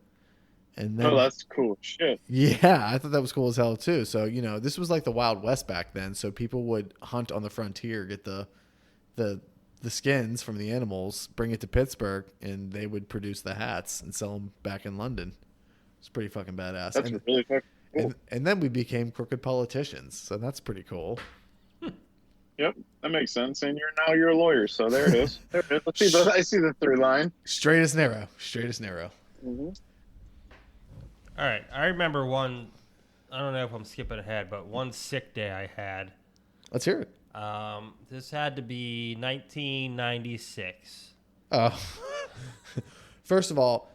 And then, that's cool shit. Yeah, I thought that was cool as hell too. So, this was like the Wild West back then. So people would hunt on the frontier, get the skins from the animals, bring it to Pittsburgh, and they would produce the hats and sell them back in London. It's pretty fucking badass. That's really fucking cool. And then we became crooked politicians. So that's pretty cool. Yep, that makes sense. And you're a lawyer, so there it is. There it is. I see the through line. Straight as an arrow. Mm-hmm. All right, I remember one. I don't know if I'm skipping ahead, but one sick day I had. Let's hear it. This had to be 1996. Oh, first of all,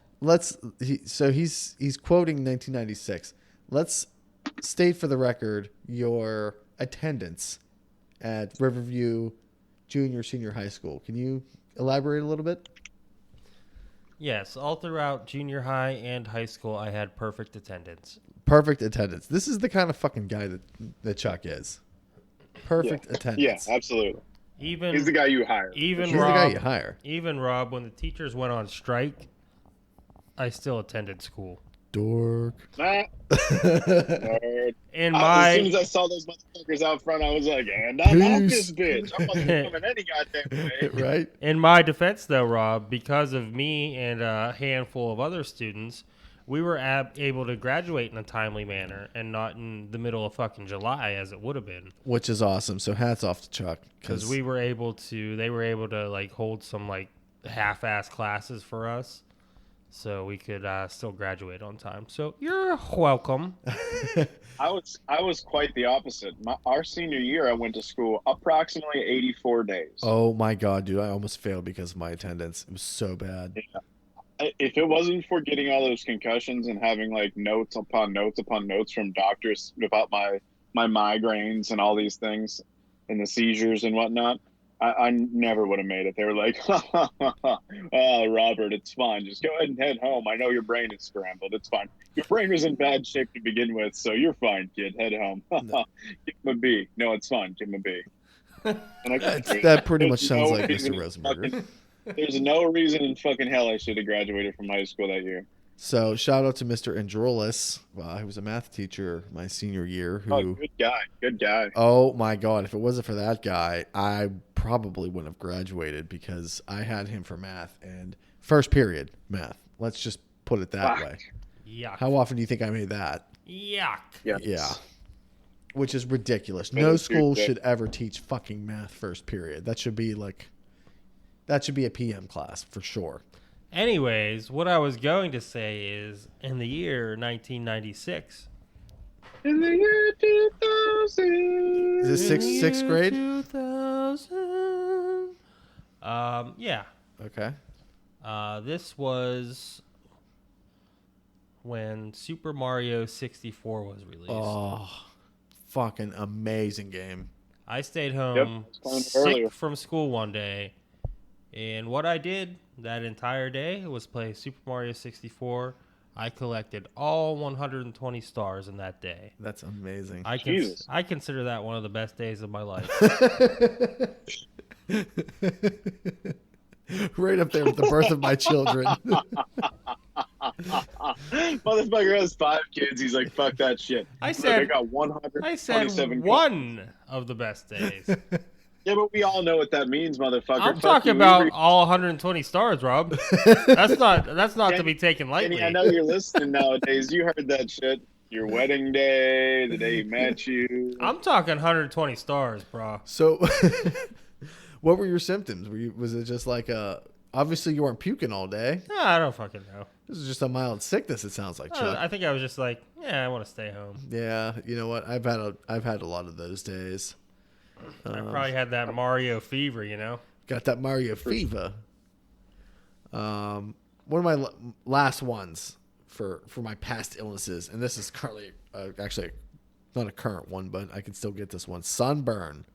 he's quoting 1996. Let's state for the record your attendance at Riverview Senior High School. Can you elaborate a little bit? Yes, all throughout junior high and high school, I had perfect attendance. Perfect attendance. This is the kind of fucking guy that Chuck is. Perfect attendance. Yeah, absolutely. He's the guy you hire. He's the guy you hire. Even Rob, when the teachers went on strike, I still attended school. Dork. As soon as I saw those motherfuckers out front, I was like, and I'm out this bitch. I'm not coming any goddamn way. Right? In my defense, though, Rob, because of me and a handful of other students, we were able to graduate in a timely manner and not in the middle of fucking July as it would have been. Which is awesome. So hats off to Chuck. Because they were able to like hold some like half-ass classes for us. So we could still graduate on time. So you're welcome. I was quite the opposite. Our senior year, I went to school approximately 84 days. Oh my god, dude! I almost failed because of my attendance. It was so bad. Yeah. If it wasn't for getting all those concussions and having like notes upon notes upon notes from doctors about my migraines and all these things and the seizures and whatnot, I never would have made it. They were like, oh, Robert, it's fine. Just go ahead and head home. I know your brain is scrambled. It's fine. Your brain was in bad shape to begin with, so you're fine, kid. Head home. Give him a B. No, it's fine. Give him a B. That pretty much sounds like Mr. Rosenberg. There's no reason in fucking hell I should have graduated from high school that year. So shout out to Mr. Androlis. Well, he was a math teacher my senior year. Good guy. Oh my god! If it wasn't for that guy, I probably wouldn't have graduated because I had him for math and first period math. Let's just put it that way. Yuck. How often do you think I made that? Yuck. Yes. Yeah. Which is ridiculous. No school should ever teach fucking math first period. That should be a PM class for sure. Anyways, what I was going to say is in the year 1996, In the year 2000. Is this sixth grade? 2000. Yeah. Okay. This was when Super Mario 64 was released. Oh, fucking amazing game. I stayed Yep, home I was playing it sick earlier. from school one day, and what I did that entire day was play Super Mario 64. I collected all 120 stars in that day. That's amazing. Jesus. I consider that one of the best days of my life. Right up there with the birth of my children. Motherfucker has 5 kids. He's like, fuck that shit. I Look, said I got I said 127 one of the best days. Yeah, but we all know what that means, motherfucker. I'm Fuck talking you. about all 120 stars, Rob. That's not to be taken lightly. Kenny, I know you're listening nowadays. You heard that shit. Your wedding day, the day he met you. I'm talking 120 stars, bro. So, what were your symptoms? Was it just like obviously you weren't puking all day. No, I don't fucking know. This is just a mild sickness. It sounds like, Chuck. I think I was just like, yeah, I want to stay home. Yeah, you know what? I've had a lot of those days. I probably had that Mario fever, you know. Got that Mario fever. One of my last ones for my past illnesses, and this is currently actually not a current one, but I can still get this one: sunburn.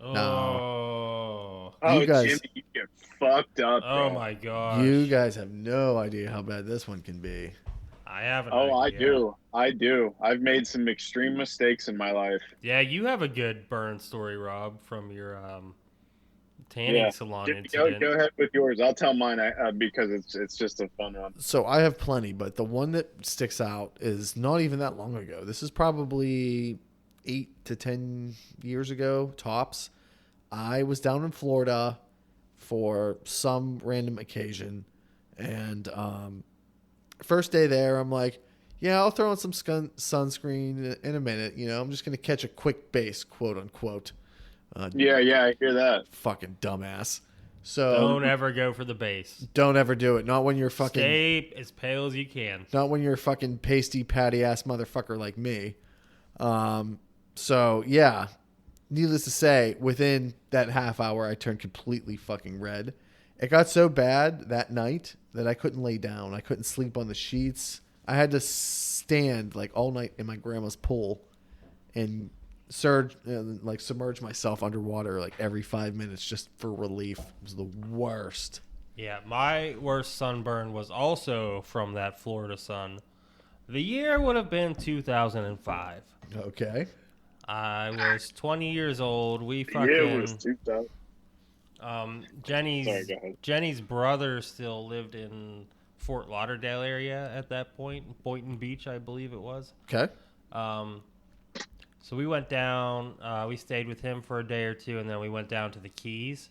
Oh. Oh, You guys- Jimmy, you get fucked up, bro. Oh my gosh. You guys have no idea how bad this one can be. I have an Oh, idea. I do. I've made some extreme mistakes in my life. Yeah, you have a good burn story, Rob, from your tanning salon incident. Go ahead with yours. I'll tell mine because it's just a fun one. So I have plenty, but the one that sticks out is not even that long ago. This is probably 8 to 10 years ago, tops. I was down in Florida for some random occasion, and first day there, I'm like, yeah, I'll throw on some sunscreen in a minute. You know, I'm just going to catch a quick base, quote unquote. Yeah, I hear that. Fucking dumbass. So Don't ever go for the base. don't ever do it. Not when you're fucking... Stay as pale as you can. Not when you're a fucking pasty patty ass motherfucker like me. So yeah, needless to say, within that half hour, I turned completely fucking red. It got so bad that night that I couldn't lay down. I couldn't sleep on the sheets. I had to stand like all night in my grandma's pool and submerge myself underwater like every 5 minutes just for relief. It was the worst. Yeah, my worst sunburn was also from that Florida sun. The year would have been 2005. Okay. I was 20 years old. We Yeah, it was fucking 2000. Jenny's Sorry, go ahead. Jenny's brother still lived in Fort Lauderdale area at that point, Boynton Beach, I believe it was. Okay. So we went down. We stayed with him for a day or two, and then we went down to the Keys.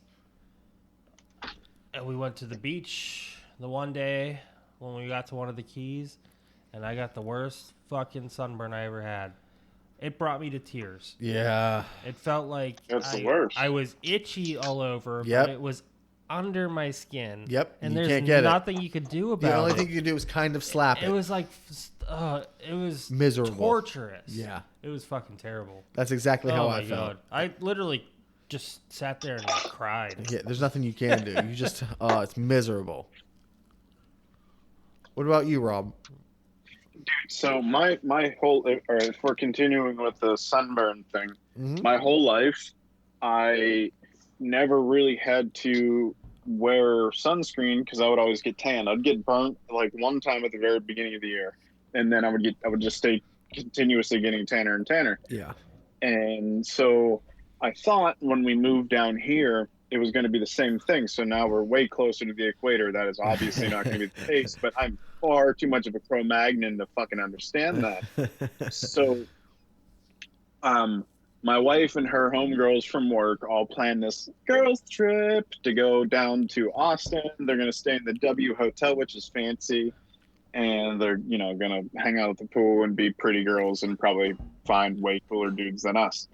And we went to the beach the one day when we got to one of the Keys, and I got the worst fucking sunburn I ever had. It brought me to tears. Yeah. It felt like That's the worst. I was itchy all over, Yep. but it was under my skin. Yep, And you there's can't get it. nothing you could do about The only it. thing you could do is kind of slap it. It was like, it was Miserable. torturous. Yeah. It was fucking terrible. That's exactly how Oh I my felt. god. I literally just sat there and cried. Yeah, there's nothing you can do. You just, it's miserable. What about you, Rob? So my whole, or if we're continuing with the sunburn thing, Mhm. my whole life, I never really had to wear sunscreen because I would always get tan. I'd get burnt like one time at the very beginning of the year, and then I would just stay continuously getting tanner and tanner. Yeah. And so I thought when we moved down here, it was going to be the same thing. So now we're way closer to the equator. That is obviously not going to be the case, but I'm far too much of a Cro-Magnon to fucking understand that. So, my wife and her homegirls from work all planned this girls trip to go down to Austin. They're going to stay in the W Hotel, which is fancy. And they're, going to hang out at the pool and be pretty girls and probably find way cooler dudes than us.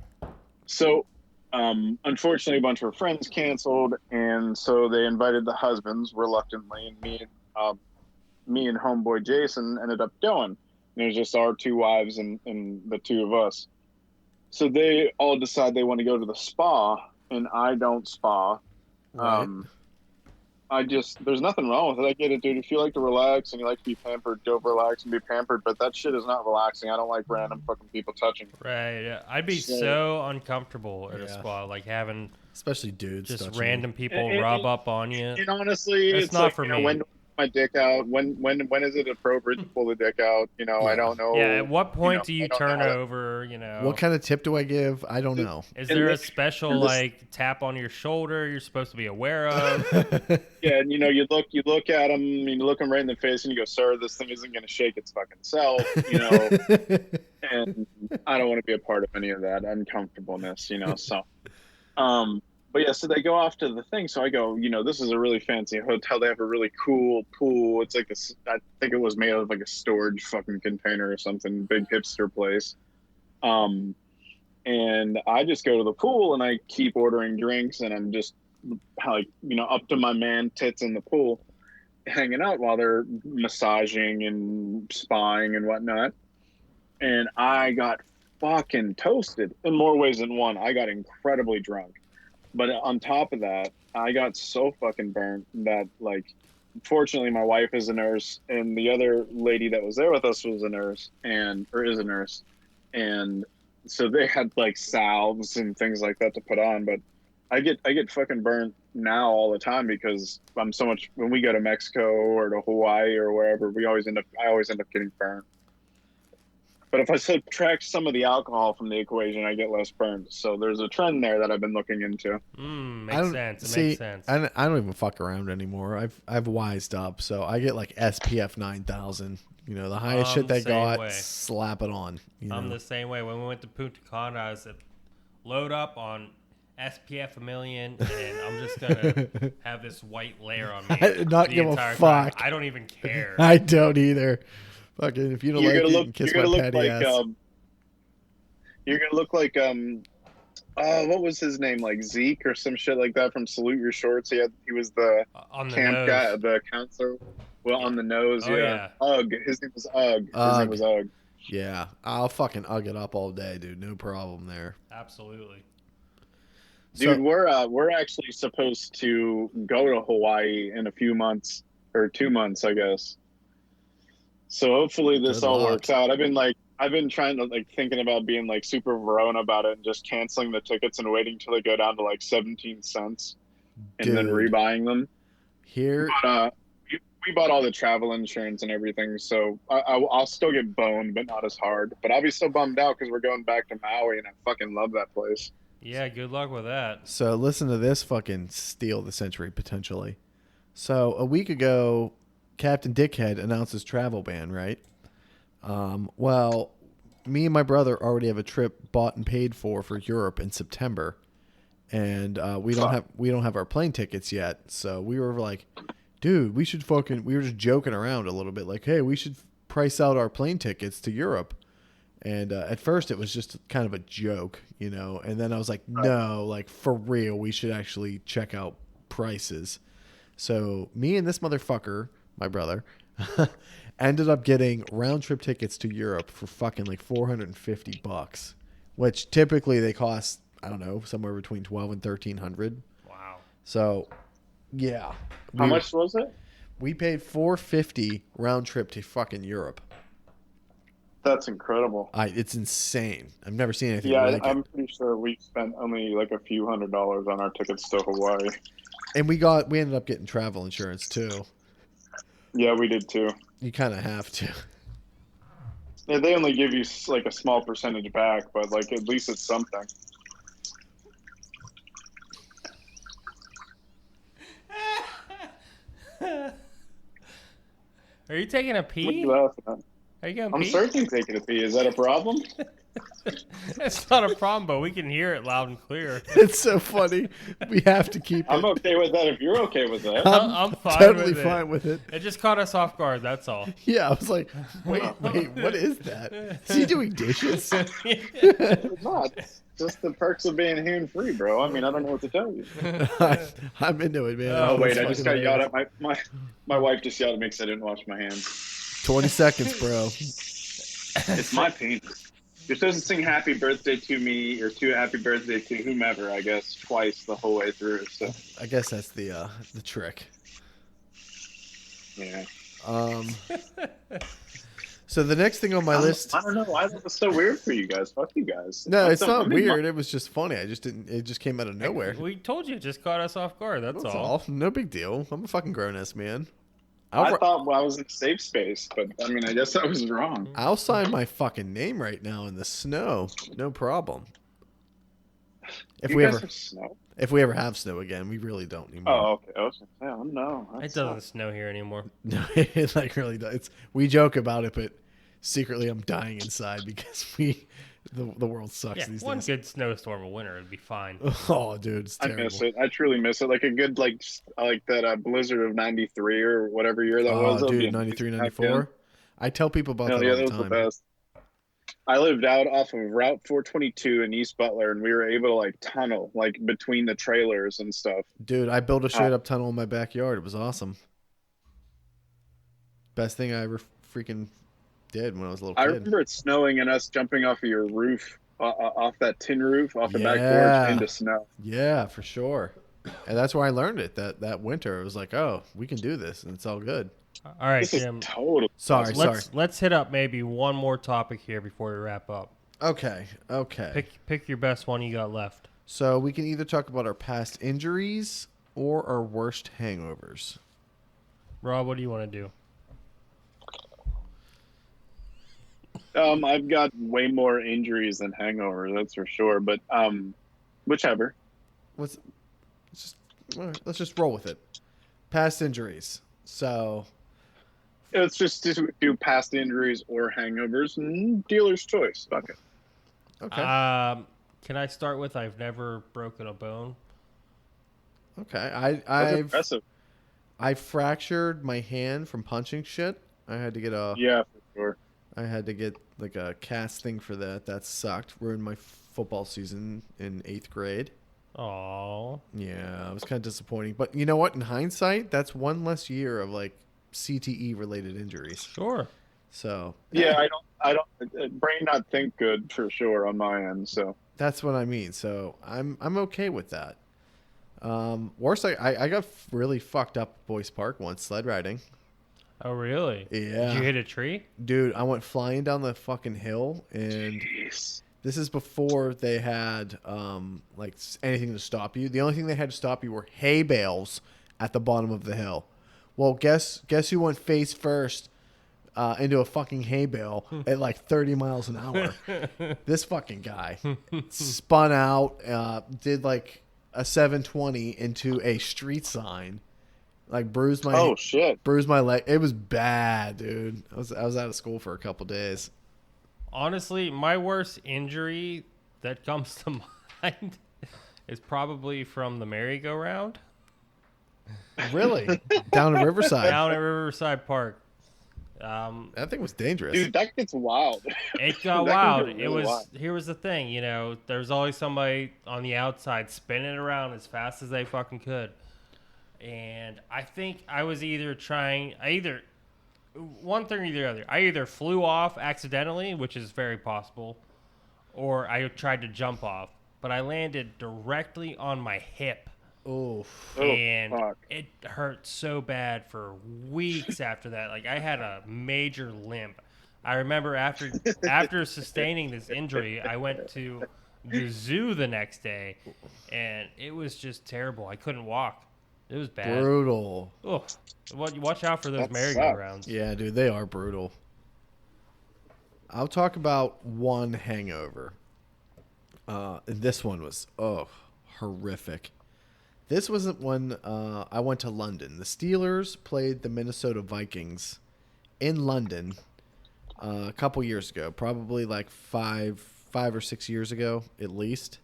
So, unfortunately, a bunch of her friends canceled. And so they invited the husbands reluctantly. And me and homeboy Jason ended up going. There's just our 2 wives and the 2 of us. So they all decide they want to go to the spa, and I don't spa. Right. There's nothing wrong with it. I get it, dude. If you like to relax and you like to be pampered, go relax and be pampered. But that shit is not relaxing. I don't like random fucking people touching me. Right. Yeah. I'd be so uncomfortable at a spa, like having especially dudes, just random people And- rub up on you. And honestly, It's it's not like, for you know, me. when do I pull my dick out? When is it appropriate to pull the dick out? You know, I don't know. Yeah. At what point do I you don't turn know. over? You know. What kind of tip do I give? I don't know. Is and there a this- special and this- like tap on your shoulder you're supposed to be aware of? Yeah, and you know, you look at him, you look him right in the face, and you go, "Sir, this thing isn't going to shake its fucking self," you know. And I don't want to be a part of any of that uncomfortableness, you know. So, but yeah, so they go off to the thing. So I go, you know, this is a really fancy hotel. They have a really cool pool. It's like this. I think it was made out of like a storage fucking container or something. Big hipster place. And I just go to the pool and I keep ordering drinks, and I'm just like, you know, up to my man tits in the pool, hanging out while they're massaging and spying and whatnot. And I got fucking toasted in more ways than one. I got incredibly drunk. But on top of that, I got so fucking burnt that, like, fortunately my wife is a nurse, and the other lady that was there with us was a nurse or is a nurse. And so they had like salves and things like that to put on. But I get fucking burnt now all the time because I'm so much, when we go to Mexico or to Hawaii or wherever, I always end up getting burnt. But if I subtract some of the alcohol from the equation, I get less burned. So there's a trend there that I've been looking into. Makes sense. It makes sense. I don't even fuck around anymore. I've wised up, so I get like SPF 9000. You know, the highest shit they got, way. slap it on. You know? I'm the same way. When we went to Punta Cana, I said, load up on SPF 1,000,000, and I'm just gonna have this white layer on me. Not the give a entire fuck. time. I don't even care. I don't either. Fucking, if you don't like it, you can kiss you're my gonna patty look ass. like you're gonna look like what was his name, like Zeke or some shit like that from Salute Your Shorts. He was the On the camp nose. guy, the counselor. Well, on the nose, Oh, yeah. Ugg. His name was Ugg. His name was Ugg. Yeah, I'll fucking ugg it up all day, dude. No problem there. Absolutely. Dude, So- we're actually supposed to go to Hawaii in a few months, or 2 months, I guess. So hopefully this Good all luck. works out. I've been trying to, like, thinking about being like super Verona about it and just canceling the tickets and waiting till they go down to like 17 cents and then Dude. rebuying them. Here, But we bought all the travel insurance and everything, so I'll still get boned, but not as hard. But I'll be so bummed out because we're going back to Maui, and I fucking love that place. Yeah, good luck with that. so listen to this fucking steal of the century potentially. So a week ago, Captain Dickhead announced his travel ban, right? Well, me and my brother already have a trip bought and paid for Europe in September, and we don't have our plane tickets yet. So we were like, dude, we were just joking around a little bit, like, hey, we should price out our plane tickets to Europe. And at first it was just kind of a joke, you know, and then I was like, no, like, for real, we should actually check out prices. So me and this motherfucker, my brother, ended up getting round trip tickets to Europe for fucking like $450, which typically they cost, I don't know, somewhere between $1,200 and $1,300. Wow. So yeah. How much was it? We paid $450 round trip to fucking Europe. That's incredible. It's insane. I've never seen anything Yeah, like I'm it. pretty sure we spent only like a few $100s on our tickets to Hawaii. And we ended up getting travel insurance too. Yeah, we did too. You kind of have to. Yeah, they only give you like a small percentage back, but like at least it's something. Are you taking a What are pee? you laughing at? Are you going I'm pee? certainly taking a pee. Is that a problem? It's not a problem, but we can hear it loud and clear. It's so funny. We have to keep it. I'm okay with that if you're okay with that. I'm fine totally with it. fine with it. It just caught us off guard, that's all. Yeah, I was like, wait, what is that? Is he doing dishes? It's not. It's just the perks of being hand free, bro. I mean, I don't know what to tell you. I'm into it, man. Oh, Oh wait, I It's just got fucking yelled hilarious. at. My wife just yelled at me because I didn't wash my hands. 20 seconds, bro. It's my pain. You're supposed to sing "Happy Birthday" to me or to "Happy Birthday" to whomever, I guess, twice the whole way through. So I guess that's the trick. yeah. So the next thing on my list. I don't know why that was so weird for you guys. Fuck you guys. No, it's not I mean, weird. It was just funny. I just didn't. It just came out of nowhere. We told you, it just caught us off guard. That's all. No big deal. I'm a fucking grown ass man. I thought I was in safe space, but I mean, I guess I was wrong. I'll sign my fucking name right now in the snow. No problem. If you we guys ever have snow? if we ever have snow again, we really don't anymore. Oh, okay. I was gonna say, oh no, It doesn't snow here anymore. No, it like really does. We joke about it, but secretly I'm dying inside because the world sucks Yeah, these one days. good snowstorm a winter would be fine. Oh, dude, it's I terrible. miss it. I truly miss it. Like a good like that blizzard of '93 or whatever year that was. Oh, That'd be dude, 93, amazing. 94. I tell people about Hell that yeah, all that the was the time. best. I lived out off of Route 422 in East Butler, and we were able to like tunnel like between the trailers and stuff. Dude, I built a straight up tunnel in my backyard. It was awesome. Best thing I ever freaking did when I was a little I kid. remember it snowing and us jumping off of your roof, off that tin roof, off the back porch into snow. Yeah, for sure. And that's where I learned it. That winter, it was like, oh, we can do this, and it's all good. All right, This is Jim. total. Sorry. Let's hit up maybe one more topic here before we wrap up. Okay. Pick your best one you got left. So we can either talk about our past injuries or our worst hangovers. Rob, what do you want to do? I've got way more injuries than hangovers, that's for sure. But whichever. Let's just roll with it. Past injuries. So It's just do past injuries or hangovers, and dealer's choice. Fuck it. okay. Can I start with I've never broken a bone? Okay. That's impressive. I fractured my hand from punching shit. I had to get Yeah, for sure. I had to get like a cast thing for that. That sucked. Ruined my football season in 8th grade. Oh. Yeah, it was kind of disappointing. But you know what? In hindsight, that's one less year of like CTE related injuries. Sure. So Yeah, I don't. Brain not think good for sure on my end. So that's what I mean. So I'm okay with that. Worst, I got really fucked up at Boyce Park once sled riding. Oh, really? Yeah. Did you hit a tree? Dude, I went flying down the fucking hill, and jeez. this is before they had like anything to stop you. The only thing they had to stop you were hay bales at the bottom of the hill. Well, guess who went face first into a fucking hay bale at like 30 miles an hour? This fucking guy spun out, did like a 720 into a street sign, like bruised my bruised my leg. It was bad, dude. I was out of school for a couple days. Honestly, my worst injury that comes to mind is probably from the merry-go-round. Really? Down at Riverside. Down at Riverside Park. That thing was dangerous. Dude, that gets wild. It got That can wild. get It really was. wild. Here was the thing. You know, there's always somebody on the outside spinning around as fast as they fucking could. And I think I was one thing or the other. I either flew off accidentally, which is very possible, or I tried to jump off. But I landed directly on my hip. Oh, And fuck. it hurt so bad for weeks after that. Like, I had a major limp. I remember after sustaining this injury, I went to the zoo the next day, and it was just terrible. I couldn't walk. It was bad. brutal. Oh, watch out for those That merry-go-rounds. Yeah, dude, they are brutal. I'll talk about one hangover. This one was horrific. This wasn't when I went to London. The Steelers played the Minnesota Vikings in London a couple years ago, probably like five or 6 years ago at least.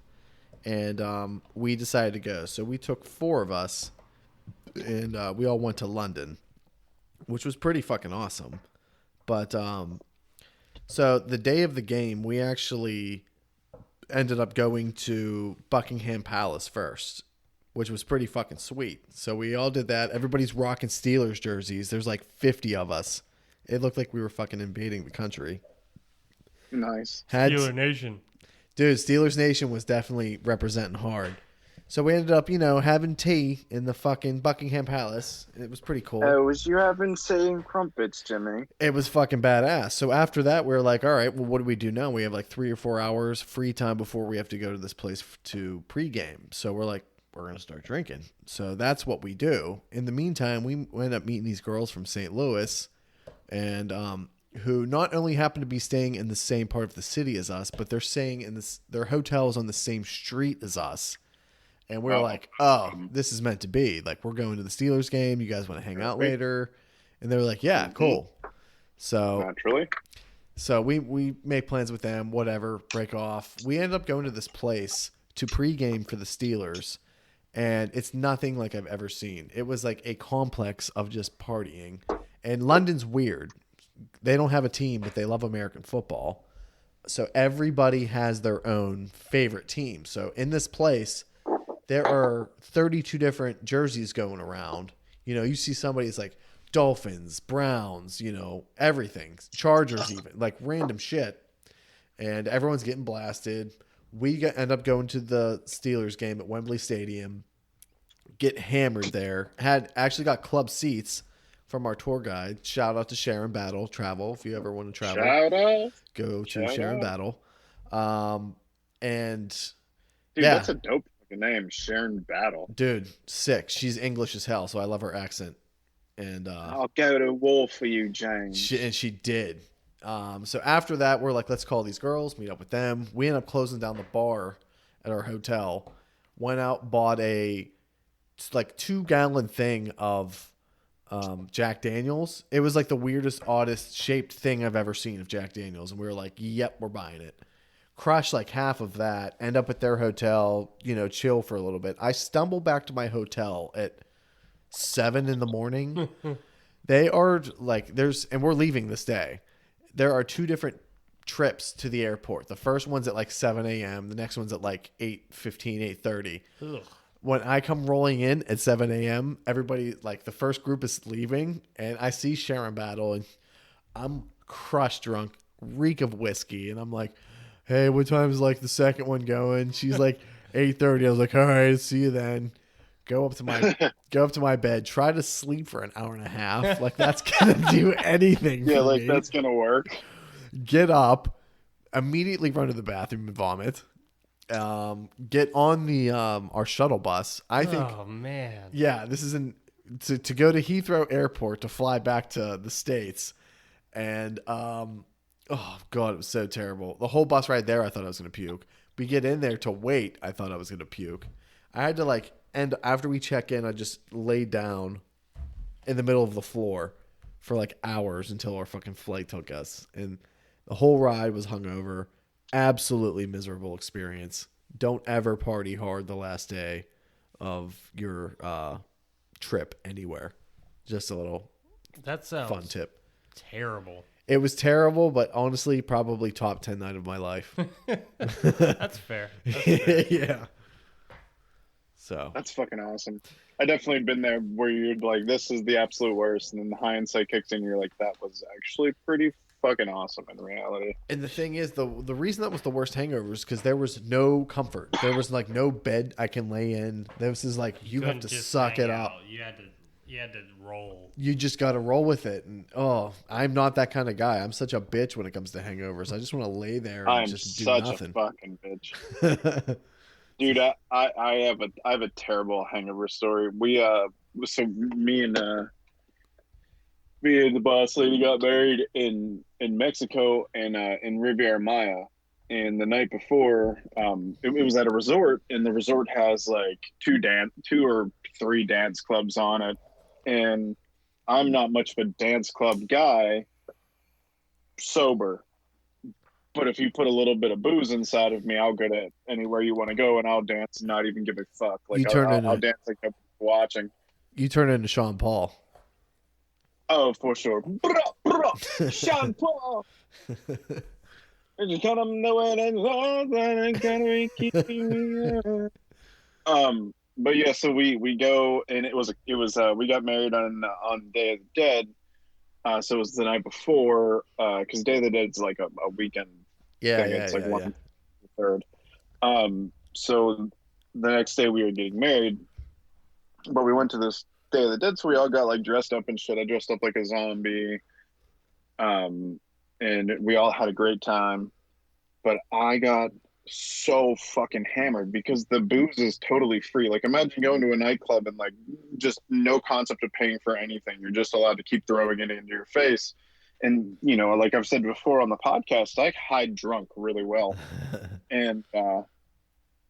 And we decided to go. So we took 4 of us, and we all went to London, which was pretty fucking awesome. But so the day of the game, we actually ended up going to Buckingham Palace first, which was pretty fucking sweet. So we all did that. Everybody's rocking Steelers jerseys. There's like 50 of us. It looked like we were fucking invading the country. Nice. Steeler Nation. Dude, Steelers Nation was definitely representing hard. So we ended up, having tea in the fucking Buckingham Palace. It was pretty cool. Oh, was you having saying crumpets, Jimmy? It was fucking badass. So after that, we were like, all right, well, what do we do now? We have like 3 or 4 hours free time before we have to go to this place to pregame. So we're like, we're going to start drinking. So that's what we do. In the meantime, we end up meeting these girls from St. Louis and who not only happen to be staying in the same part of the city as us, but they're staying in their hotels on the same street as us. And we're like, oh, this is meant to be. Like, we're going to the Steelers game. You guys want to hang out later? And they were like, yeah, cool. So naturally. So we make plans with them, whatever, break off. We ended up going to this place to pregame for the Steelers, and it's nothing like I've ever seen. It was like a complex of just partying. And London's weird. They don't have a team, but they love American football. So everybody has their own favorite team. So in this place, there are 32 different jerseys going around. You see somebody's like Dolphins, Browns, everything. Chargers even, like random shit. And everyone's getting blasted. We end up going to the Steelers game at Wembley Stadium, get hammered there. Actually got club seats from our tour guide. Shout out to Sharon Battle Travel. If you ever want to travel, shout out. Go to Sharon Battle. And dude, yeah, that's a dope fucking name, Sharon Battle. Dude, sick. She's English as hell, so I love her accent. And I'll go to war for you, James. She did. So after that, we're like, let's call these girls, meet up with them. We end up closing down the bar at our hotel. Went out, bought a 2-gallon thing of Jack Daniels. It was like the weirdest, oddest shaped thing I've ever seen of Jack Daniels. And we were like, yep, we're buying it. Crush like half of that, end up at their hotel, chill for a little bit. I stumble back to my hotel at 7 a.m. They are like, and we're leaving this day. There are 2 different trips to the airport. The first one's at like 7 a.m. The next one's at like 8:15, 8:30. Ugh. When I come rolling in at 7 a.m., everybody, like the first group is leaving, and I see Sharon Battle, and I'm crushed drunk, reek of whiskey, and I'm like, hey, what time is like the second one going? She's like 8:30. I was like, all right, see you then. Go up to my bed, try to sleep for an hour and a half. Like that's gonna do anything. Yeah, for like me. That's gonna work. Get up, immediately run to the bathroom and vomit. Get on the our shuttle bus. I think. Oh man. Yeah, this is to go to Heathrow Airport to fly back to the States, and oh god, it was so terrible. The whole bus ride there, I thought I was gonna puke. We get in there to wait. I thought I was gonna puke. I had to and after we check in, I just laid down in the middle of the floor for like hours until our fucking flight took us. And the whole ride was hungover. Absolutely miserable experience. Don't ever party hard the last day of your trip anywhere. Just a little that sounds fun tip. Terrible. It was terrible, but honestly, probably top 10 night of my life. That's fair. That's fair. Yeah. So that's fucking awesome. I definitely been there where you're like, this is the absolute worst, and then the hindsight kicks in. You're like, that was actually pretty fucking awesome in reality. And the thing is, the reason that was the worst hangover is because there was no comfort. There was like no bed I can lay in. This is like you have to suck it up. You had to roll. You just got to roll with it. And I'm not that kind of guy. I'm such a bitch when it comes to hangovers. I just want to lay there and just do nothing. I'm such a fucking bitch. Dude, I have a terrible hangover story. So me and the boss lady got married in Mexico and in Riviera Maya, and the night before, it was at a resort, and the resort has like 2 or 3 dance clubs on it, and I'm not much of a dance club guy, sober. But if you put a little bit of booze inside of me, I'll go to anywhere you want to go, and I'll dance and not even give a fuck. Like I'll dance like I'm watching. You turn into Sean Paul. Oh, for sure. Sean Paul. But yeah, so we go, and it was we got married on Day of the Dead. So it was the night before, because Day of the Dead is like a weekend Yeah, thing. yeah, It's like yeah, yeah. 1/3. So the next day we were getting married, but we went to this Day of the Dead, so we all got like dressed up and shit. I dressed up like a zombie, um, and we all had a great time. But I got so fucking hammered because the booze is totally free. Like imagine going to a nightclub and like just no concept of paying for anything. You're just allowed to keep throwing it into your face. And you know, like I've said before on the podcast, I hide drunk really well. And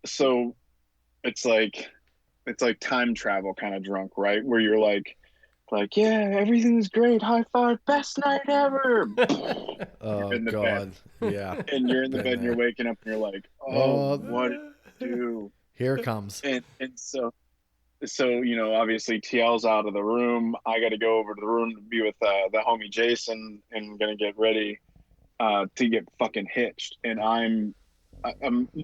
so it's like time travel kind of drunk, right? Where you're like, yeah, everything's great, high five, best night ever. You're Oh in the bed, God, yeah. and you're in the Been bed, and you're there. waking up, and you're like, oh, Oh, what did I do? here it comes. And so you know, obviously TL's out of the room. I got to go over to the room to be with the homie Jason, and gonna get ready to get fucking hitched. And I'm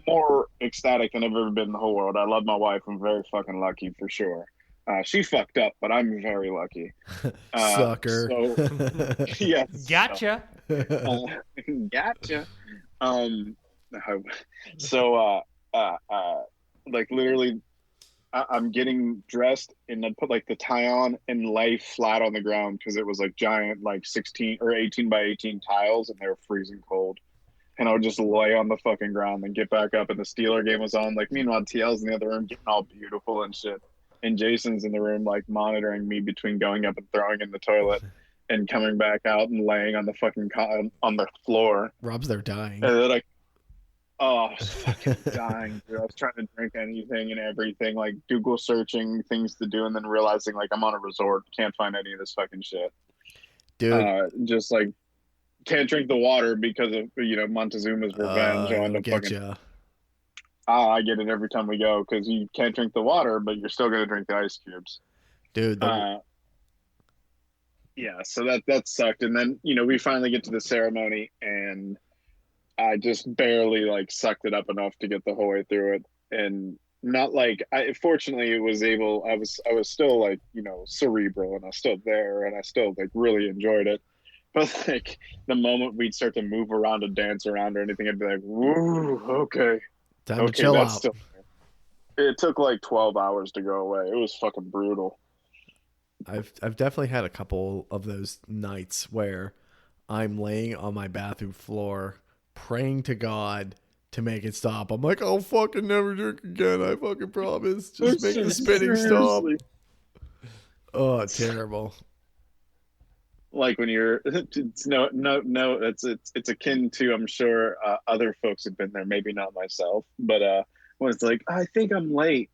more ecstatic than I've ever been in the whole world. I love my wife. I'm very fucking lucky for sure. She fucked up, but I'm very lucky. Sucker. So yes, Gotcha. gotcha. Um, so like literally, I'm getting dressed and I put like the tie on and lay flat on the ground because it was like giant, like 16 or 18 by 18 tiles, and they were freezing cold. And I would just lay on the fucking ground and get back up. And the Steeler game was on. Like, meanwhile, TL's in the other room getting all beautiful and shit. And Jason's in the room, like, monitoring me between going up and throwing in the toilet and coming back out and laying on the fucking on the floor. Rob's there dying. And then I was fucking dying, dude. I was trying to drink anything and everything, like Google searching things to do, and then realizing, like, I'm on a resort. Can't find any of this fucking shit. Dude. Just, like, can't drink the water because of, you know, Montezuma's revenge on the fucking. I get it every time we go because you can't drink the water, but you're still gonna drink the ice cubes, dude. Yeah, so that sucked. And then you know we finally get to the ceremony, and I just barely like sucked it up enough to get the whole way through it, and not like fortunately I was still like, you know, cerebral, and I was still there, and I still like really enjoyed it. But like the moment we'd start to move around and dance around or anything, I'd be like, "Woo, okay, Time to chill out." It took like 12 hours to go away. It was fucking brutal. I've definitely had a couple of those nights where I'm laying on my bathroom floor praying to God to make it stop. I'm like, I'll fucking never drink again. I fucking promise. Just make the spinning stop. Oh, terrible. Like when you're, it's it's akin to, I'm sure other folks have been there, maybe not myself, but when it's like, I think I'm late.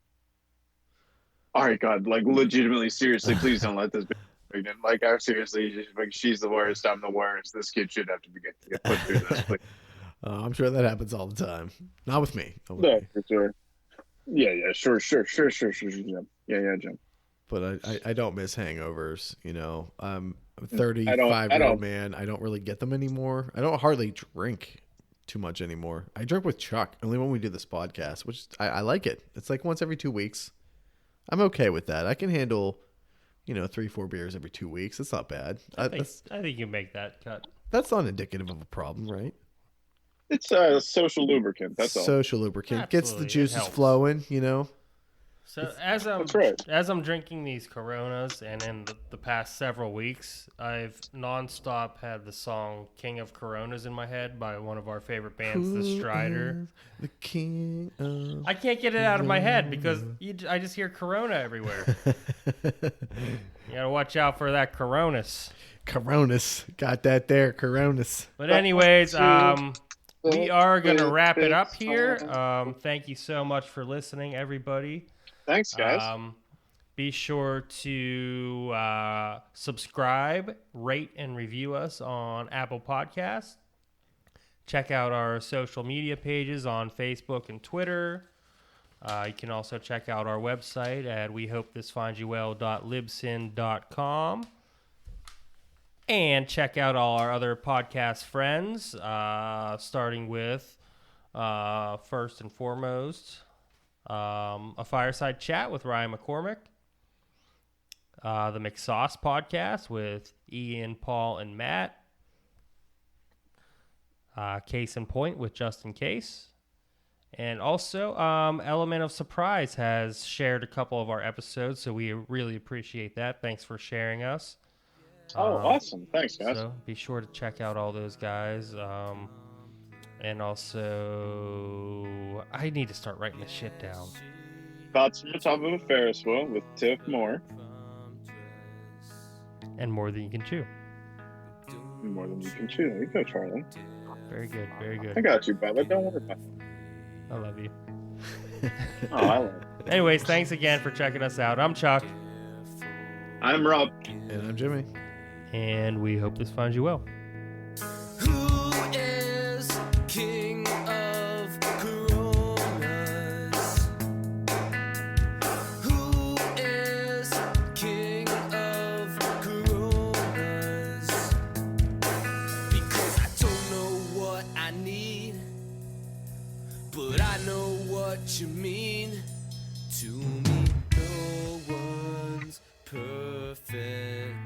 All right, God, like legitimately, seriously, please don't let this be pregnant. Like, I seriously, like, she's the worst, I'm the worst. This kid should have to get put through this. Like, I'm sure that happens all the time. Not with me. No, for sure. Yeah, sure, Jim. Yeah, Jim. But I don't miss hangovers, you know. I'm a 35-year-old man. I don't really get them anymore. I don't hardly drink too much anymore. I drink with Chuck only when we do this podcast, which I like it. It's like once every 2 weeks. I'm okay with that. I can handle, you know, 3-4 beers every 2 weeks. It's not bad. I think you make that cut. That's not indicative of a problem, right? It's a social lubricant. That's all. Social lubricant. Absolutely. Gets the juices flowing, you know. So as I'm drinking these Coronas, and in the past several weeks, I've nonstop had the song "King of Coronas" in my head by one of our favorite bands, The Strider. The king of I can't get it out of my head because I just hear Corona everywhere. You gotta watch out for that Coronas. Coronas, got that there, Coronas. But anyways, we are gonna wrap it up here. Thank you so much for listening, everybody. Thanks, guys. Be sure to subscribe, rate, and review us on Apple Podcasts. Check out our social media pages on Facebook and Twitter. You can also check out our website at wehopethisfindsyouwell.libsyn.com. And check out all our other podcast friends, starting with, first and foremost, A Fireside Chat with Ryan McCormick, the McSauce Podcast with Ian, Paul, and Matt, Case in Point with Justin Case. And also, Element of Surprise has shared a couple of our episodes, so we really appreciate that. Thanks for sharing us. Oh, awesome. Thanks, guys. So be sure to check out all those guys. And also, I need to start writing this shit down. Thoughts from the top of a Ferris wheel with Tiff Moore. And More Than You Can Chew. More Than You Can Chew. There you go, Charlie. Very good, very good. I got you, Bubba. Don't worry about it. I love you. Oh, I love it. Anyways, thanks again for checking us out. I'm Chuck. I'm Rob. And I'm Jimmy. And we hope this finds you well. Who is king of Coronas? Who is king of Coronas? Because I don't know what I need, but I know what you mean. To me, no one's perfect.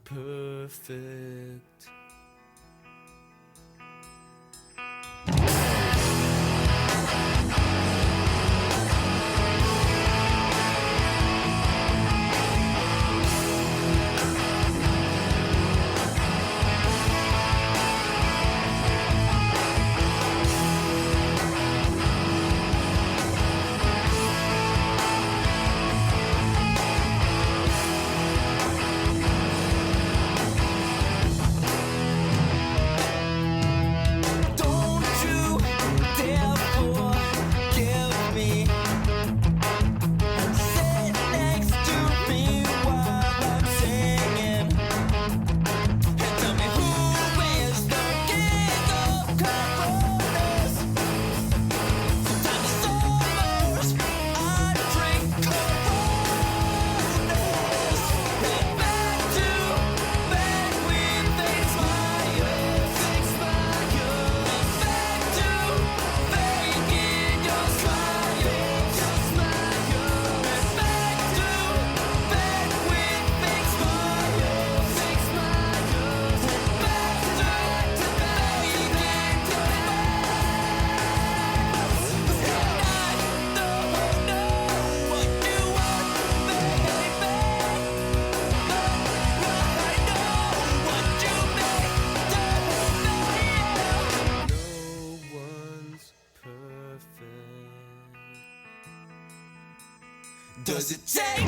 Perfect. Does it take